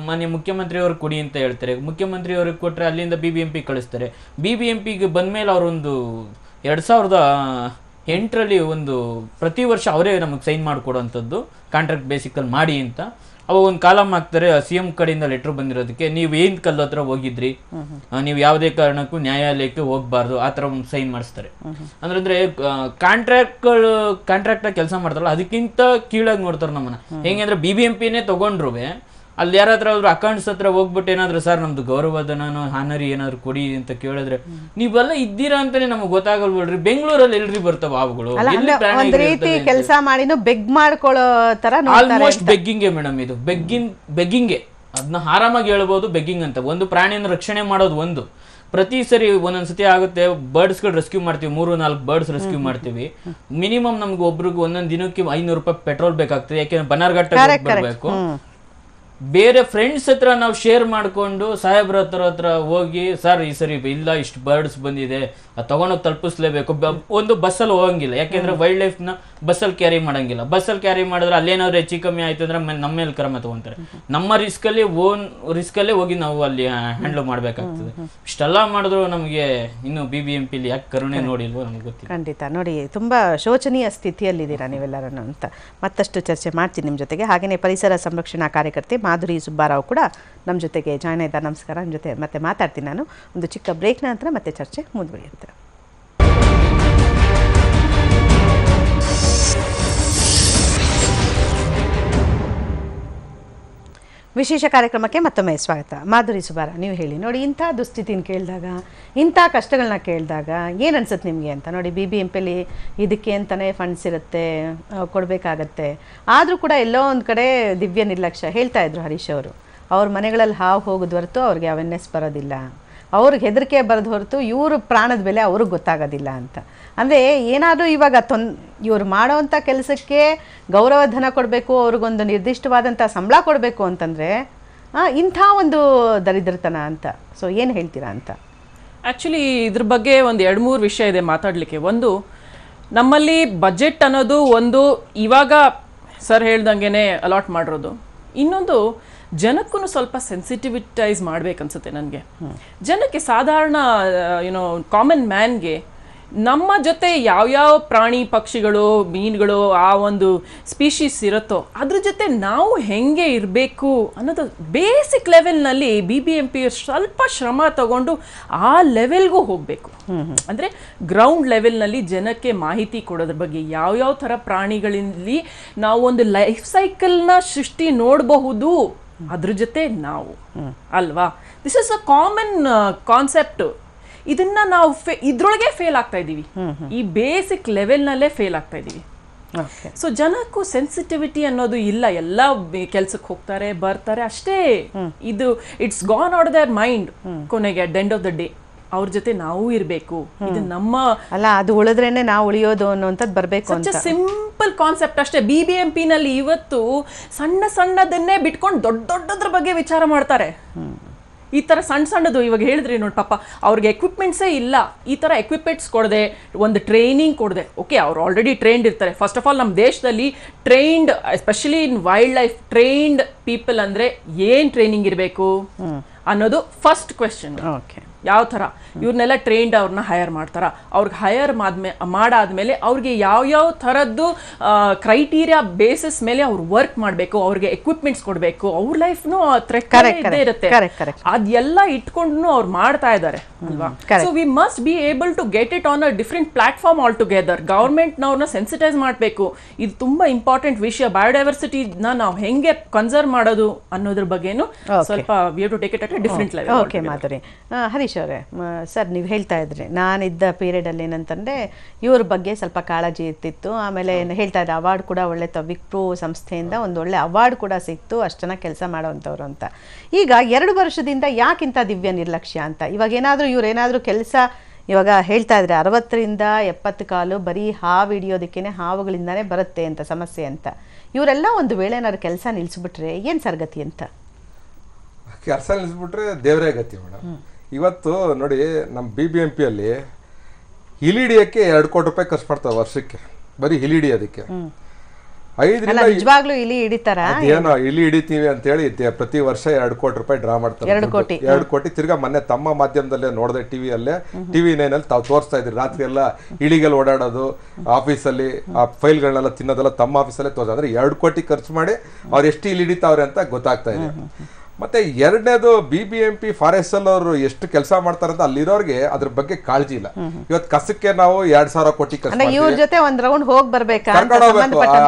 ಮಾನ್ಯ ಮುಖ್ಯಮಂತ್ರಿಯವ್ರಿಗೆ ಕೊಡಿ ಅಂತ ಹೇಳ್ತಾರೆ, ಮುಖ್ಯಮಂತ್ರಿಯವ್ರಿಗೆ ಕೊಟ್ರೆ ಅಲ್ಲಿಂದ BBMP ಕಳಿಸ್ತಾರೆ. BBMPಗೆ ಬಂದ್ಮೇಲೆ ಅವರೊಂದು 2008ರಲ್ಲಿ ಒಂದು ಪ್ರತಿ ವರ್ಷ ಅವರೇ ನಮಗೆ ಸೈನ್ ಮಾಡಿಕೊಡುವಂಥದ್ದು, ಕಾಂಟ್ರಾಕ್ಟ್ ಬೇಸಿಕಲ್ಲಿ ಮಾಡಿ ಅಂತ. ಅವಾಗ ಒಂದು ಕಾಲಮ್ ಹಾಕ್ತಾರೆ, CM ಕಡೆಯಿಂದ ಲೆಟರ್ ಬಂದಿರೋದಕ್ಕೆ, ನೀವು ಏನ್ ಕಲ್ಲು ಹತ್ರ ಹೋಗಿದ್ರಿ, ನೀವು ಯಾವುದೇ ಕಾರಣಕ್ಕೂ ನ್ಯಾಯಾಲಯಕ್ಕೆ ಹೋಗ್ಬಾರ್ದು, ಆ ಥರ ಒಂದು ಸೈನ್ ಮಾಡಿಸ್ತಾರೆ. ಅಂದ್ರೆ ಕಾಂಟ್ರಾಕ್ಟ್ ಕೆಲಸ ಮಾಡ್ತಾರಲ್ಲ ಅದಕ್ಕಿಂತ ಕೀಳಾಗಿ ನೋಡ್ತಾರೆ ನಮ್ಮನ್ನ. ಹೆಂಗಂದ್ರೆ BBMPನೇ ತಗೊಂಡ್ರು ಅಲ್ಲಿ ಯಾರಾದ್ರೂ ಅಕೌಂಟ್ಸ್ ಹತ್ರ ಹೋಗ್ಬಿಟ್ಟು ಏನಾದ್ರು ಸರ್ ನಮ್ದು ಗೌರವಧನನೋ ಹಾನರಿ ಏನಾದ್ರು ಕೊಡಿ ಅಂತ ಕೇಳಿದ್ರೆ ನೀವೆಲ್ಲ ಇದ್ದೀರಾ ಅಂತಾನೆ ನಮ್ಗೆ ಗೊತ್ತಾಗಲ್ಬಿಡ್ರಿ. ಬೆಂಗಳೂರಲ್ಲಿ ಎಲ್ರಿ ಬರ್ತಾವ ಹಾವುಗಳು, ಒಂದ್ ರೀತಿ ಕೆಲಸ ಮಾಡಿನೂ ಬೆಗ್ ಮಾಡ್ಕೊಳ್ಳೋ ತರ ಆಲ್ಮೋಸ್ಟ್ ಬೆಗ್ಗಿಂಗೆ ಮೇಡಮ್, ಇದು ಬೆಗ್ಗಿಂಗೆ ಅದನ್ನ ಆರಾಮಾಗಿ ಹೇಳ್ಬೋದು. ಬೆಗ್ಗಿಂಗ್ ಅಂತ ಒಂದು ಪ್ರಾಣಿಯನ್ನು ರಕ್ಷಣೆ ಮಾಡೋದು ಒಂದು. ಪ್ರತಿ ಸರಿ ಒಂದೊಂದ್ಸತಿ ಆಗುತ್ತೆ, ಬರ್ಡ್ಸ್ಗಳು ರೆಸ್ಕ್ಯೂ ಮಾಡ್ತೀವಿ, 3-4 ಬರ್ಡ್ಸ್ ರೆಸ್ಕ್ಯೂ ಮಾಡ್ತೀವಿ. ಮಿನಿಮಮ್ ನಮ್ಗೆ ಒಬ್ರಿಗೆ ಒಂದೊಂದು ದಿನಕ್ಕೆ 500 ರೂಪಾಯಿ ಪೆಟ್ರೋಲ್ ಬೇಕಾಗ್ತದೆ, ಯಾಕೆಂದ್ರೆ ಬನಾರ್ಘಟ್ಟ ಬರ್ಬೇಕು. ಬೇರೆ ಫ್ರೆಂಡ್ಸ್ ಹತ್ರ ನಾವು ಶೇರ್ ಮಾಡ್ಕೊಂಡು ಸಾಹೇಬ್ರ ಹತ್ರ ಹೋಗಿ ಸರ್ ಈ ಸರಿ ಇಲ್ಲ ಇಷ್ಟು ಬರ್ಡ್ಸ್ ಬಂದಿದೆ ತಗೊಂಡೋಗಿ ತಲುಪಿಸ್ಲೇಬೇಕು. ಒಂದು ಬಸ್ಸಲ್ಲಿ ಹೋಗಂಗಿಲ್ಲ, ಯಾಕೆಂದ್ರೆ ವೈಲ್ಡ್ ಲೈಫ್ ನ ಬಸ್ಸಲ್ಲಿ ಕ್ಯಾರಿ ಮಾಡಂಗಿಲ್ಲ. ಬಸ್ಸಲ್ಲಿ ಕ್ಯಾರಿ ಮಾಡಿದ್ರೆ ಅಲ್ಲೇನಾದ್ರು ಹೆಚ್ಚು ಕಮ್ಮಿ ಆಯ್ತು ಅಂದ್ರೆ ನಮ್ಮ ಮೇಲೆ ಕ್ರಮ ತಗೊಂತಾರೆ. ನಮ್ಮ ರಿಸ್ಕಲ್ಲೇ ಹೋಗಿ ನಾವು ಅಲ್ಲಿ ಹ್ಯಾಂಡಲ್ ಮಾಡ್ಬೇಕಾಗ್ತದೆ. ಇಷ್ಟೆಲ್ಲ ಮಾಡಿದ್ರು ನಮಗೆ ಇನ್ನು BBMP ಯಾಕೆ ಕರುಣೆ ನೋಡಿಲ್ವೋ ನಮ್ಗೆ ಗೊತ್ತಿಲ್ಲ. ಖಂಡಿತ ನೋಡಿ, ತುಂಬಾ ಶೋಚನೀಯ ಸ್ಥಿತಿಯಲ್ಲಿದ್ದೀರಾ ನೀವೆಲ್ಲರನ್ನು ಅಂತ ಮತ್ತಷ್ಟು ಚರ್ಚೆ ಮಾಡ್ತೀನಿ ನಿಮ್ಮ ಜೊತೆಗೆ. ಹಾಗೆಯೇ ಪರಿಸರ ಸಂರಕ್ಷಣಾ ಕಾರ್ಯಕರ್ತೆ ಮಾಧುರಿ ಸುಬ್ಬಾರಾವ್ ಕೂಡ ನಮ್ಮ ಜೊತೆಗೆ ಜಾಯ್ನ್ ಆಯ್ತಾ. ನಮಸ್ಕಾರ. ನಿಮ್ಮ ಜೊತೆ ಮತ್ತೆ ಮಾತಾಡ್ತೀನಿ ನಾನು. ಒಂದು ಚಿಕ್ಕ ಬ್ರೇಕ್ ನಂತರ ಮತ್ತೆ ಚರ್ಚೆ ಮುಂದುವರಿಯುತ್ತೆ. ವಿಶೇಷ ಕಾರ್ಯಕ್ರಮಕ್ಕೆ ಮತ್ತೊಮ್ಮೆ ಸ್ವಾಗತ. ಮಾಧುರಿ ಸುಬ್ಬಾರಾವ್, ನೀವು ಹೇಳಿ ನೋಡಿ, ಇಂಥ ದುಸ್ಥಿತಿನ ಕೇಳಿದಾಗ, ಇಂಥ ಕಷ್ಟಗಳನ್ನ ಕೇಳಿದಾಗ ಏನು ಅನ್ಸುತ್ತೆ ನಿಮಗೆ ಅಂತ. ನೋಡಿ BBMPಯಲ್ಲಿ ಇದಕ್ಕೆ ಅಂತಲೇ ಫಂಡ್ಸ್ ಇರುತ್ತೆ, ಕೊಡಬೇಕಾಗತ್ತೆ. ಆದರೂ ಕೂಡ ಎಲ್ಲೋ ಒಂದು ಕಡೆ ದಿವ್ಯ ನಿರ್ಲಕ್ಷ್ಯ. ಹೇಳ್ತಾ ಇದ್ರು ಹರೀಶ್ ಅವರು, ಅವ್ರ ಮನೆಗಳಲ್ಲಿ ಹಾವು ಹೋಗೋದು ಹೊರತು ಅವ್ರಿಗೆ ಅವೇರ್ನೆಸ್ ಬರೋದಿಲ್ಲ, ಅವ್ರಿಗೆ ಹೆದರಿಕೆ ಬರೋದು ಹೊರತು ಇವರು ಪ್ರಾಣದ ಬೆಲೆ ಅವ್ರಿಗೆ ಗೊತ್ತಾಗೋದಿಲ್ಲ ಅಂತ. ಅಂದರೆ ಏನಾದರೂ ಇವಾಗ ಇವರು ಮಾಡೋವಂಥ ಕೆಲಸಕ್ಕೆ ಗೌರವಧನ ಕೊಡಬೇಕು, ಅವ್ರಿಗೊಂದು ನಿರ್ದಿಷ್ಟವಾದಂಥ ಸಂಬಳ ಕೊಡಬೇಕು ಅಂತಂದರೆ ಇಂಥ ಒಂದು ದರಿದ್ರತನ ಅಂತ. ಸೊ ಏನು ಹೇಳ್ತೀರಾ ಅಂತ? ಆ್ಯಕ್ಚುಲಿ ಇದ್ರ ಬಗ್ಗೆ ಒಂದು 2-3 ವಿಷಯ ಇದೆ ಮಾತಾಡಲಿಕ್ಕೆ. ಒಂದು, ನಮ್ಮಲ್ಲಿ ಬಜೆಟ್ ಅನ್ನೋದು ಒಂದು ಇವಾಗ ಸರ್ ಹೇಳ್ದಂಗೆ ಅಲಾಟ್ ಮಾಡಿರೋದು. ಇನ್ನೊಂದು, ಜನಕ್ಕೂ ಸ್ವಲ್ಪ ಸೆನ್ಸಿಟಿವಿಟೈಸ್ ಮಾಡ್ಬೇಕನ್ಸುತ್ತೆ ನನಗೆ. ಜನಕ್ಕೆ ಸಾಧಾರಣ ಕಾಮನ್ ಮ್ಯಾನ್ಗೆ ನಮ್ಮ ಜೊತೆ ಯಾವ್ಯಾವ ಪ್ರಾಣಿ ಪಕ್ಷಿಗಳು ಮೀನುಗಳು ಆ ಒಂದು ಸ್ಪೀಶೀಸ್ ಇರುತ್ತೋ ಅದ್ರ ಜೊತೆ ನಾವು ಹೆಂಗೆ ಇರಬೇಕು ಅನ್ನೋದು ಬೇಸಿಕ್ ಲೆವೆಲ್ನಲ್ಲಿ BBMP ಸ್ವಲ್ಪ ಶ್ರಮ ತಗೊಂಡು ಆ ಲೆವೆಲ್ಗೂ ಹೋಗಬೇಕು. ಅಂದರೆ ಗ್ರೌಂಡ್ ಲೆವೆಲ್ನಲ್ಲಿ ಜನಕ್ಕೆ ಮಾಹಿತಿ ಕೊಡೋದ್ರ ಬಗ್ಗೆ, ಯಾವ್ಯಾವ ಥರ ಪ್ರಾಣಿಗಳಲ್ಲಿ ನಾವು ಒಂದು ಲೈಫ್ ಸೈಕಲ್ನ ಸೃಷ್ಟಿ ನೋಡಬಹುದು ಅದ್ರ ಜೊತೆ ನಾವು ಅಲ್ವಾ. This is a common concept. ಇದನ್ನ ನಾವು ಇದ್ರೊಳಗೆ ಫೇಲ್ ಆಗ್ತಾ ಇದ್ದೀವಿ, ಈ ಬೇಸಿಕ್ ಲೆವೆಲ್ನಲ್ಲೇ ಫೇಲ್ ಆಗ್ತಾ ಇದ್ದೀವಿ. ಸೊ ಜನಕ್ಕೂ ಸೆನ್ಸಿಟಿವಿಟಿ ಅನ್ನೋದು ಇಲ್ಲ. ಎಲ್ಲ ಕೆಲ್ಸಕ್ಕೆ ಹೋಗ್ತಾರೆ ಬರ್ತಾರೆ ಅಷ್ಟೇ. ಇದು it's gone out their mind. ಕೊನೆಗೆ at the end of the day ಅವ್ರ ಜೊತೆ ನಾವು ಇರಬೇಕು. ಇದು ನಮ್ಮ ಅಲ್ಲ, ಅದು ಉಳಿದ್ರೇನೆ ನಾವು ಉಳಿಯೋದು ಅನ್ನೋಂಥದ್ದು ಬರಬೇಕು ಅಂತ. ಸಿಂಪಲ್ ಕಾನ್ಸೆಪ್ಟ್ ಅಷ್ಟೇ. BBMP ನಲ್ಲಿ ಇವತ್ತು ಸಣ್ಣದನ್ನೇ ಬಿಟ್ಕೊಂಡು ದೊಡ್ಡದ್ರ ಬಗ್ಗೆ ವಿಚಾರ ಮಾಡ್ತಾರೆ. ಈ ಥರ ಸಣ್ಣದು ಇವಾಗ ಹೇಳಿದ್ರಿ ನೋಡಿ, ಪಾಪ ಅವ್ರಿಗೆ ಎಕ್ವಿಪ್ಮೆಂಟ್ಸೇ ಇಲ್ಲ. ಈ ಥರ ಎಕ್ವಿಪ್ಮೆಂಟ್ಸ್ ಕೊಡದೆ, ಒಂದು ಟ್ರೈನಿಂಗ್ ಕೊಡದೆ, ಓಕೆ ಅವ್ರು ಆಲ್ರೆಡಿ ಟ್ರೈನ್ಡ್ ಇರ್ತಾರೆ. ಫಸ್ಟ್ ಆಫ್ ಆಲ್ ನಮ್ಮ ದೇಶದಲ್ಲಿ trained, especially in wild life trained people ಅಂದರೆ ಏನು ಟ್ರೈನಿಂಗ್ ಇರಬೇಕು ಅನ್ನೋದು ಫಸ್ಟ್ ಕ್ವೆಶ್ಚನ್. ಯಾವ ಥರ ಇವ್ರನ್ನೆಲ್ಲ ಟ್ರೈನ್ಡ್ ಅವ್ರನ್ನ ಹೈರ್ ಮಾಡ್ತಾರ, ಅವ್ರಿಗೆ ಹೈರ್ ಮಾಡಾದ್ಮೇಲೆ ಅವ್ರಿಗೆ ಯಾವ ಥರದ್ದು ಕ್ರೈಟೀರಿಯಾ ಬೇಸಿಸ್ ಮೇಲೆ ಅವ್ರು ವರ್ಕ್ ಮಾಡಬೇಕು, ಅವ್ರಿಗೆ ಎಕ್ವಿಪ್ಮೆಂಟ್ಸ್ ಕೊಡಬೇಕು, ಅವ್ರ ಲೈಫ್ನು ಇದ್ದೇ ಇರುತ್ತೆ, ಅದೆಲ್ಲ ಇಟ್ಕೊಂಡು ಅವ್ರು ಮಾಡ್ತಾ ಇದ್ದಾರೆ ಅಲ್ವಾ. So we must be able to get it on a different platform all together. ಗವರ್ಮೆಂಟ್ನವ್ರನ್ನ ಸೆನ್ಸಿಟೈಸ್ ಮಾಡಬೇಕು, ಇದು ತುಂಬಾ ಇಂಪಾರ್ಟೆಂಟ್ ವಿಷಯ. ಬಯೋಡೈವರ್ಸಿಟಿನ ನಾವು ಹೆಂಗೆ ಕನ್ಸರ್ವ್ ಮಾಡೋದು ಅನ್ನೋದ್ರ ಬಗ್ಗೆನೂ ಸ್ವಲ್ಪ we have to take it at a different level. Okay Madhuri. Harish ಅವರೇ, ಸರ್ ನೀವು ಹೇಳ್ತಾ ಇದ್ರಿ ನಾನಿದ್ದ ಪೀರಿಯಡಲ್ಲಿ ಏನಂತಂದರೆ ಇವ್ರ ಬಗ್ಗೆ ಸ್ವಲ್ಪ ಕಾಳಜಿ ಇರ್ತಿತ್ತು. ಆಮೇಲೆ ಹೇಳ್ತಾ ಇದ್ದೆ ಅವಾರ್ಡ್ ಕೂಡ ಒಳ್ಳೆ ವಿಪ್ರೋ ಸಂಸ್ಥೆಯಿಂದ ಒಂದು ಒಳ್ಳೆ ಅವಾರ್ಡ್ ಕೂಡ ಸಿಕ್ತು, ಅಷ್ಟು ಚೆನ್ನಾಗಿ ಕೆಲಸ ಮಾಡೋವಂಥವ್ರು ಅಂತ. ಈಗ 2 ವರ್ಷದಿಂದ ಯಾಕಿಂತ ದಿವ್ಯ ನಿರ್ಲಕ್ಷ್ಯ ಅಂತ? ಇವಾಗ ಏನಾದರೂ ಇವ್ರೇನಾದರೂ ಕೆಲಸ ಇವಾಗ ಹೇಳ್ತಾ ಇದ್ರೆ 60ರಿಂದ 70 ಕಾಲು ಬರೀ ಹಾವು ಹಿಡಿಯೋದಕ್ಕೇನೆ ಹಾವುಗಳಿಂದಾನೇ ಬರುತ್ತೆ ಅಂತ ಸಮಸ್ಯೆ ಅಂತ. ಇವರೆಲ್ಲ ಒಂದು ವೇಳೆ ಏನಾದ್ರು ಕೆಲಸ ನಿಲ್ಲಿಸ್ಬಿಟ್ರೆ ಏನು ಸರ್ಗತಿ ಅಂತ? ಕೆಲಸ ನಿಲ್ಲಿಸ್ಬಿಟ್ರೆ ದೇವರೇ ಗತಿ ಮೇಡಮ್. ಇವತ್ತು ನೋಡಿ ನಮ್ಮ BBMPಯಲ್ಲಿ ಹಿಲಿಡಿಯೋಕ್ಕೆ 2 ಕೋಟಿ ರೂಪಾಯಿ ಖರ್ಚು ಮಾಡ್ತಾರೆ ವರ್ಷಕ್ಕೆ, ಬರೀ ಹಿಲಿಡಿಯೋದಕ್ಕೆ. 5ರಿಂದ ನಿಜವಾಗ್ಲೂ ಇಲ್ಲಿ ಹಿಡಿತಾರ ಏನೋ ಇಲ್ಲಿ ಹಿಡಿತೀವಿ ಅಂತ ಹೇಳಿ ಪ್ರತಿ ವರ್ಷ 2 ಕೋಟಿ ರೂಪಾಯಿ ಡ್ರಾ ಮಾಡ್ತಾರೆ. 2 ಕೋಟಿ ತಿರ್ಗಾ ಮೊನ್ನೆ ತಮ್ಮ ಮಾಧ್ಯಮದಲ್ಲೇ ನೋಡಿದೆ, ಟಿವಿ 9 ತಾವು ತೋರಿಸ್ತಾ ಇದ್ರಿ, ರಾತ್ರಿ ಎಲ್ಲ ಇಳಿಗೆಲ್ಲ ಓಡಾಡೋದು, ಆಫೀಸಲ್ಲಿ ಆ ಫೈಲ್ಗಳನ್ನೆಲ್ಲ ತಿನ್ನೋದೆಲ್ಲ ತಮ್ಮ ಆಫೀಸಲ್ಲೇ ತೋರಿಸ, ಅಂದ್ರೆ 2 ಕೋಟಿ ಖರ್ಚು ಮಾಡಿ ಅವ್ರು ಎಷ್ಟು ಇಲ್ಲಿ ಹಿಡಿತಾವ್ರೆ ಅಂತ ಗೊತ್ತಾಗ್ತಾ ಇದೆ. ಮತ್ತೆ ಎರಡನೇದು BBMP ಫಾರೆಸ್ಟ್ ಅಲ್ಲಿ ಅವರು ಎಷ್ಟು ಕೆಲಸ ಮಾಡ್ತಾರೆ ಅಂತ ಅಲ್ಲಿರೋರ್ಗೆ ಅದ್ರ ಬಗ್ಗೆ ಕಾಳಜಿ ಇಲ್ಲ. ಇವತ್ತು ಕಸಕ್ಕೆ ನಾವು 2,000 ಕೋಟಿ ಇವ್ರ ಜೊತೆ ಒಂದ್ ರೌಂಡ್ ಹೋಗಿ ಬರ್ಬೇಕಾ,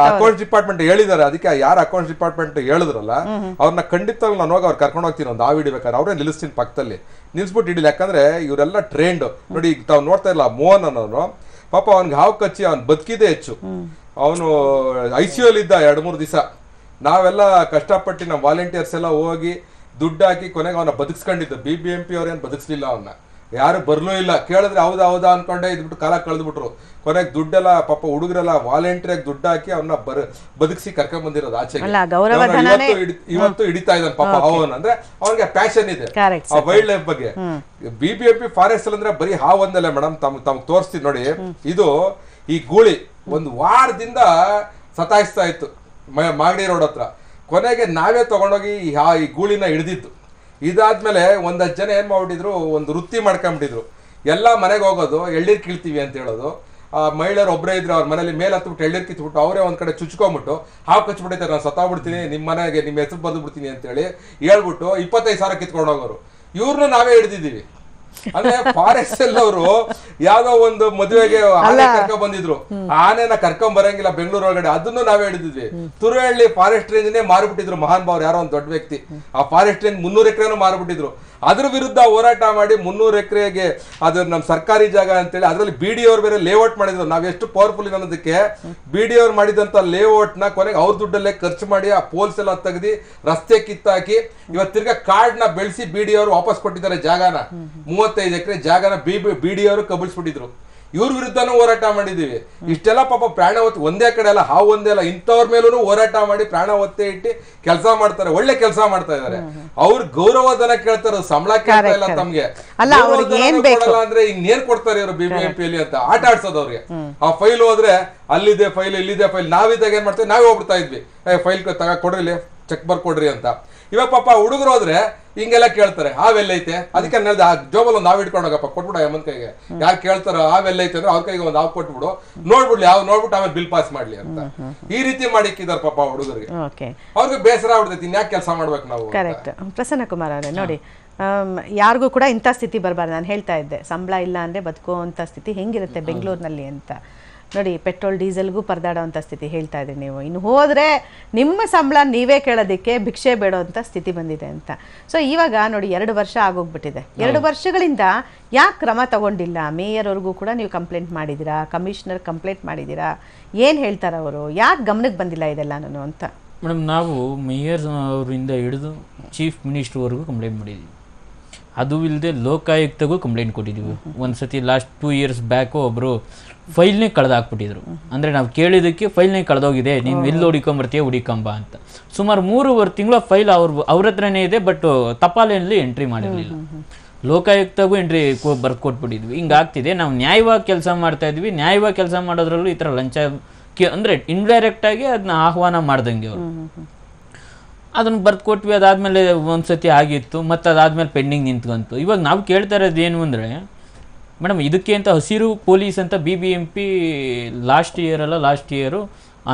ಅಕೌಂಟ್ಸ್ ಡಿಪಾರ್ಟ್ಮೆಂಟ್ ಹೇಳಿದ್ದಾರೆ. ಅದಕ್ಕೆ ಯಾರು ಅಕೌಂಟ್ಸ್ ಡಿಪಾರ್ಟ್ಮೆಂಟ್ ಹೇಳಿದ್ರಲ್ಲ ಅವ್ರನ್ನ ಖಂಡಿತ ನಾನು ಹೋಗಿ ಅವ್ರು ಕರ್ಕೊಂಡು ಹೋಗ್ತೀನಿ, ಒಂದು ಹಾವು ಹಿಡಿಬೇಕಾದ್ರೆ ಅವ್ರೇ ನಿಲ್ಲಿಸ್ತೀನಿ ಪಕ್ಕದಲ್ಲಿ, ನಿಲ್ಸ್ಬಿಟ್ಟು ಹಿಡಿಲಿ. ಯಾಕಂದ್ರೆ ಇವರೆಲ್ಲ ಟ್ರೈನ್ಡ್. ನೋಡಿ ಈಗ ತಾವು ನೋಡ್ತಾ ಇಲ್ಲ ಮೋಹನ್ ಅನ್ನೋನು, ಪಾಪ ಅವ್ನಿಗೆ ಹಾವು ಕಚ್ಚಿ ಅವ್ನು ಬದುಕಿದೆ ಹೆಚ್ಚು. ಅವನು ICU ಅಲ್ಲಿ ಇದ್ದ 2-3 ದಿವಸ. ನಾವೆಲ್ಲ ಕಷ್ಟಪಟ್ಟು ನಮ್ಮ ವಾಲಂಟಿಯರ್ಸ್ ಎಲ್ಲ ಹೋಗಿ ದುಡ್ಡು ಹಾಕಿ ಕೊನೆಗೆ ಅವನ್ನ ಬದುಕಿಸ್ಕೊಂಡಿದ್ದು. BBMP ಅವ್ರೇನು ಬದುಕಿಸ್ಲಿಲ್ಲ ಅವನ್ನ, ಯಾರು ಬರ್ಲೂ ಇಲ್ಲ. ಕೇಳಿದ್ರೆ ಹೌದಾ ಅನ್ಕೊಂಡೆ ಇದ್ಬಿಟ್ಟು ಕಾಲ ಕಳೆದ್ಬಿಟ್ರು. ಕೊನೆಗೆ ದುಡ್ಡೆಲ್ಲ ಪಾಪ ಹುಡುಗರೆಲ್ಲ ವಾಲಂಟಿಯರ್ ದುಡ್ಡು ಹಾಕಿ ಅವನ್ನ ಬದುಕಿಸಿ ಕರ್ಕೊಂಡ್ ಬಂದಿರೋದು ಆಚೆಗೆ. ಇವತ್ತು ಹಿಡಿತಾ ಇದ್ದಾನೆ ಪಾಪ ಅವನ್. ಅಂದ್ರೆ ಅವ್ನಿಗೆ ಪ್ಯಾಷನ್ ಇದೆ ಆ ವೈಲ್ಡ್ ಲೈಫ್ ಬಗ್ಗೆ. BBMP ಫಾರೆಸ್ಟ್ ಅಂದ್ರೆ ಬರೀ ಹಾವು ಒಂದಲ್ಲ ಮೇಡಮ್, ತಮ್ಗೆ ತೋರಿಸ್ತೀವಿ ನೋಡಿ. ಇದು ಈ ಗೂಳಿ 1 ವಾರದಿಂದ ಸತಾಯಿಸ್ತಾ ಇತ್ತು ಮಾಗಡಿ ರೋಡ್ ಹತ್ರ. ಕೊನೆಗೆ ನಾವೇ ತಗೊಂಡೋಗಿ ಈ ಗೂಳಿನ ಹಿಡಿದಿತ್ತು. ಇದಾದ್ಮೇಲೆ 10 ಜನ ಏನ್ ಮಾಡ್ಬಿಟ್ಟಿದ್ರು, ಒಂದು ವೃತ್ತಿ ಮಾಡ್ಕೊಂಡ್ಬಿಟ್ಟಿದ್ರು. ಎಲ್ಲ ಮನೆಗೆ ಹೋಗೋದು, ಎಳ್ನೀರ್ ಕೀಳ್ತೀವಿ ಅಂತ ಹೇಳೋದು. ಆ ಮಹಿಳೆಯರು ಒಬ್ಬರೇ ಇದ್ರು, ಅವ್ರ ಮನೇಲಿ ಮೇಲೆ ಹತ್ಬಿಟ್ಟು ಎಳ್ನೀರ್ ಕಿತ್ಬಿಟ್ಟು ಅವರೇ ಒಂದ್ ಕಡೆ ಚುಚ್ಕೊಂಡ್ಬಿಟ್ಟು ಹಾವು ಕಚ್ಬಿಟ್ಟಿದ್ದಾರೆ, ನಾನು ಸತ್ತಾಗ್ಬಿಡ್ತೀನಿ, ನಿಮ್ಮ ಮನೆಗೆ ನಿಮ್ಮ ಹೆಸರು ಬರ್ದು ಬಿಡ್ತೀನಿ ಅಂತ ಹೇಳಿ ಹೇಳ್ಬಿಟ್ಟು 25,000 ಕಿತ್ಕೊಂಡು ಹೋಗೋರು. ಇವ್ರನ್ನ ನಾವೇ ಹಿಡಿದಿದ್ದೀವಿ. ಅಂದ್ರೆ ಫಾರೆಸ್ಟ್ ಎಲ್ಲವರು ಯಾವ್ದೋ ಒಂದು ಮದುವೆಗೆ ಆನೆ ಕರ್ಕೊಂಡ್ ಬಂದಿದ್ರು, ಆನೆನ ಕರ್ಕೊಂಡ್ ಬರಂಗಿಲ್ಲ ಬೆಂಗಳೂರು ಒಳಗಡೆ, ಅದನ್ನು ನಾವೇ ಹಿಡಿದಿದ್ವಿ. ತುರುಹಳ್ಳಿ ಫಾರೆಸ್ಟ್ ರೇಂಜ್ನೇ ಮಾರ್ಬಿಟ್ಟಿದ್ರು ಮಹಾನ್ ಭಾವ್ರು, ಯಾರೋ ಒಂದು ದೊಡ್ಡ ವ್ಯಕ್ತಿ. ಆ ಫಾರೆಸ್ಟ್ ರೇಂಜ್ 300 ಎಕರೆನೂ ಮಾರ್ಬಿಟ್ಟಿದ್ರು. ಅದ್ರ ವಿರುದ್ಧ ಹೋರಾಟ ಮಾಡಿ 300 ಎಕರೆಗೆ ಅದು ನಮ್ಮ ಸರ್ಕಾರಿ ಜಾಗ ಅಂತೇಳಿ ಅದರಲ್ಲಿ BDO ಅವ್ರು ಬೇರೆ ಲೇಔಟ್ ಮಾಡಿದ್ರು. ನಾವ್ ಎಷ್ಟು ಪವರ್ಫುಲ್ ಅನ್ನೋದಕ್ಕೆ BDO ಅವ್ರು ಮಾಡಿದಂತ ಲೇಔಟ್ ನ ಕೊನೆಗೆ ಅವ್ರ ದುಡ್ಡಲ್ಲೇ ಖರ್ಚು ಮಾಡಿ ಆ ಪೋಲ್ಸ್ ಎಲ್ಲ ತೆಗೆದಿ ರಸ್ತೆ ಕಿತ್ತಾಕಿ ಇವತ್ತು ತಿರ್ಗಾ ಕಾರ್ಡ್ ನ ಬೆಳೆಸಿ BDO ಅವ್ರು ವಾಪಸ್ ಕೊಟ್ಟಿದ್ದಾರೆ ಜಾಗನ. 35 ಎಕರೆ ಜಾಗನ BDO ಅವರು ಕಬಳಿಸ್ಬಿಟ್ಟಿದ್ರು. ಇವ್ರ ವಿರುದ್ಧನೂ ಹೋರಾಟ ಮಾಡಿದೀವಿ. ಇಷ್ಟೆಲ್ಲ ಪಾಪ ಪ್ರಾಣ ಒತ್ತಿ ಒಂದೇ ಕಡೆ ಅಲ್ಲ, ಹಾವು ಒಂದೇ ಅಲ್ಲ, ಇಂಥವ್ರ ಮೇಲೂ ಹೋರಾಟ ಮಾಡಿ ಪ್ರಾಣ ಒತ್ತೆ ಇಟ್ಟು ಕೆಲಸ ಮಾಡ್ತಾರೆ, ಒಳ್ಳೆ ಕೆಲಸ ಮಾಡ್ತಾ ಇದಾರೆ. ಅವ್ರ ಗೌರವಧನ ಕೇಳ್ತಾರೆ, ಸಂಬಳ ಕೇಳ್ತಾ ಇಲ್ಲ ತಮ್ಗೆ. ಕೊಡಲ್ಲ ಅಂದ್ರೆ ಇನ್ನೇನ್ ಕೊಡ್ತಾರೆ ಇವರು BBMPಯಲ್ಲಿ ಅಂತ ಆಟ ಆಡ್ಸೋದು ಅವ್ರಿಗೆ. ಆ ಫೈಲ್ ಹೋದ್ರೆ ಅಲ್ಲಿದೆ ಫೈಲ್, ಇಲ್ಲಿದೆ ಫೈಲ್. ನಾವಿದ್ದಾಗ ಏನ್ ಮಾಡ್ತೀವಿ, ನಾವೇ ಹೋಗ್ಬಿಡ್ತಾ ಇದ್ವಿ, ಫೈಲ್ ಕೊಡ್ರಿ, ಚೆಕ್ ಬರ್ಕೊಡ್ರಿ ಅಂತ. ಇವಾಗ ಪಾಪ ಹುಡುಗರು ಹೋದ್ರೆ ಹಿಂಗೆಲ್ಲ ಕೇಳ್ತಾರೆ, ಹಾವೆಲ್ಲೈತೆ, ಅದಕ್ಕೆ ಆ ಜೋಬಲ್ ಒಂದು ಹಾವು ಇಟ್ಕೊಂಡೋಗಪ್ಪ ಕೊಟ್ಬಿಡ ಅಮ್ಮನ ಕೈಗೆ. ಯಾರು ಕೇಳ್ತಾರೋ ಹಾವೆಲ್ಲೈತೆ ಅಂದ್ರೆ ಅವ್ರ ಕೈಗೆ ಒಂದು ಹಾವು ಕೊಟ್ಬಿಡು, ನೋಡ್ಬಿಡ್ಲಿ ಯಾವ ನೋಡ್ಬಿಟ್ಟು ಆಮೇಲೆ ಬಿಲ್ ಪಾಸ್ ಮಾಡ್ಲಿ ಅಂತ. ಈ ರೀತಿ ಮಾಡಿಕ್ಕಿದಾರೆ ಪಾಪ ಹುಡುಗರಿಗೆ. ಅವ್ರಿಗೆ ಬೇಸರ ಆಗ್ಬಿಡ್ತೈತಿ, ಇನ್ಯಾಕೆ ಕೆಲಸ ಮಾಡ್ಬೇಕು ನಾವು. ಕರೆಕ್ಟ್. ಪ್ರಸನ್ನ ಕುಮಾರ್ ಅವರೇ ನೋಡಿ, ಯಾರಿಗೂ ಕೂಡ ಇಂಥ ಸ್ಥಿತಿ ಬರಬಾರ್ದು. ನಾನು ಹೇಳ್ತಾ ಇದ್ದೆ, ಸಂಬಳ ಇಲ್ಲ ಅಂದರೆ ಬದುಕುವಂಥ ಸ್ಥಿತಿ ಹೆಂಗಿರುತ್ತೆ ಬೆಂಗಳೂರಿನಲ್ಲಿ ಅಂತ. ನೋಡಿ, ಪೆಟ್ರೋಲ್ ಡೀಸೆಲ್ಗೂ ಪರದಾಡೋವಂಥ ಸ್ಥಿತಿ ಹೇಳ್ತಾ ಇದ್ರಿ ನೀವು. ಇನ್ನು ಹೋದರೆ ನಿಮ್ಮ ಸಂಬಳ ನೀವೇ ಕೇಳೋದಕ್ಕೆ ಭಿಕ್ಷೆ ಬೇಡೋವಂಥ ಸ್ಥಿತಿ ಬಂದಿದೆ ಅಂತ. ಸೊ ಇವಾಗ ನೋಡಿ 2 ವರ್ಷ ಆಗೋಗ್ಬಿಟ್ಟಿದೆ. 2 ವರ್ಷಗಳಿಂದ ಯಾಕೆ ಕ್ರಮ ತಗೊಂಡಿಲ್ಲ? ಮೇಯರ್ವರೆಗೂ ಕೂಡ ನೀವು ಕಂಪ್ಲೇಂಟ್ ಮಾಡಿದ್ದೀರಾ, ಕಮಿಷನರ್ ಕಂಪ್ಲೇಂಟ್ ಮಾಡಿದ್ದೀರಾ, ಏನು ಹೇಳ್ತಾರೆ ಅವರು? ಯಾಕೆ ಗಮನಕ್ಕೆ ಬಂದಿಲ್ಲ ಇದೆಲ್ಲನೂ ಅಂತ? ಮೇಡಮ್, ನಾವು ಮೇಯರ್ ಅವರಿಂದ ಹಿಡಿದು ಚೀಫ್ ಮಿನಿಸ್ಟರ್ವರೆಗೂ ಕಂಪ್ಲೇಂಟ್ ಮಾಡಿದ್ದೀವಿ. ಅದು ಇಲ್ಲದೆ ಲೋಕಾಯುಕ್ತಗೂ ಕಂಪ್ಲೇಂಟ್ ಕೊಟ್ಟಿದ್ದೀವಿ. ಒಂದು ಸತಿ ಲಾಸ್ಟ್ 2 ಇಯರ್ಸ್ ಬ್ಯಾಕು ಒಬ್ಬರು ಫೈಲ್ನೇ ಕಳೆದಾಕ್ಬಿಟ್ಟಿದ್ರು. ಅಂದರೆ ನಾವು ಕೇಳಿದ್ದಕ್ಕೆ ಫೈಲ್ನೇ ಕಳೆದೋಗಿದೆ, ನೀನು ಎಲ್ಲಿ ಹುಡಿಕೊಂಬರ್ತೀಯ ಹುಡಿಕೊಂಬ ಅಂತ. ಸುಮಾರು 3.5 ತಿಂಗಳು ಫೈಲ್ ಅವ್ರ ಹತ್ರನೇ ಇದೆ, ಬಟ್ ತಪಾಲೆಯಲ್ಲಿ ಎಂಟ್ರಿ ಮಾಡಿರಲಿಲ್ಲ. ಲೋಕಾಯುಕ್ತಗೂ ಎಂಟ್ರಿ ಬರ್ಕೊಟ್ಬಿಟ್ಟಿದ್ವಿ. ಹಿಂಗಾಗ್ತಿದೆ. ನಾವು ನ್ಯಾಯವಾಗಿ ಕೆಲಸ ಮಾಡ್ತಾ ಇದ್ವಿ. ನ್ಯಾಯವಾಗಿ ಕೆಲಸ ಮಾಡೋದ್ರಲ್ಲೂ ಈ ಥರ ಲಂಚ ಅಂದರೆ ಇಂಡೈರೆಕ್ಟಾಗಿ ಅದನ್ನ ಆಹ್ವಾನ ಮಾಡ್ದಂಗೆ ಅವರು. ಅದನ್ನು ಬರ್ದು ಕೊಟ್ವಿ. ಅದಾದಮೇಲೆ ಒಂದ್ಸತಿ ಆಗಿತ್ತು, ಮತ್ತು ಅದಾದಮೇಲೆ ಪೆಂಡಿಂಗ್ ನಿಂತ್ಕೊಂತು. ಇವಾಗ ನಾವು ಕೇಳ್ತಾ ಇರೋದು ಏನು ಅಂದರೆ ಮೇಡಮ್, ಇದಕ್ಕೆ ಅಂತ ಹಸಿರು ಪೊಲೀಸ್ ಅಂತ BBMP ಲಾಸ್ಟ್ ಇಯರು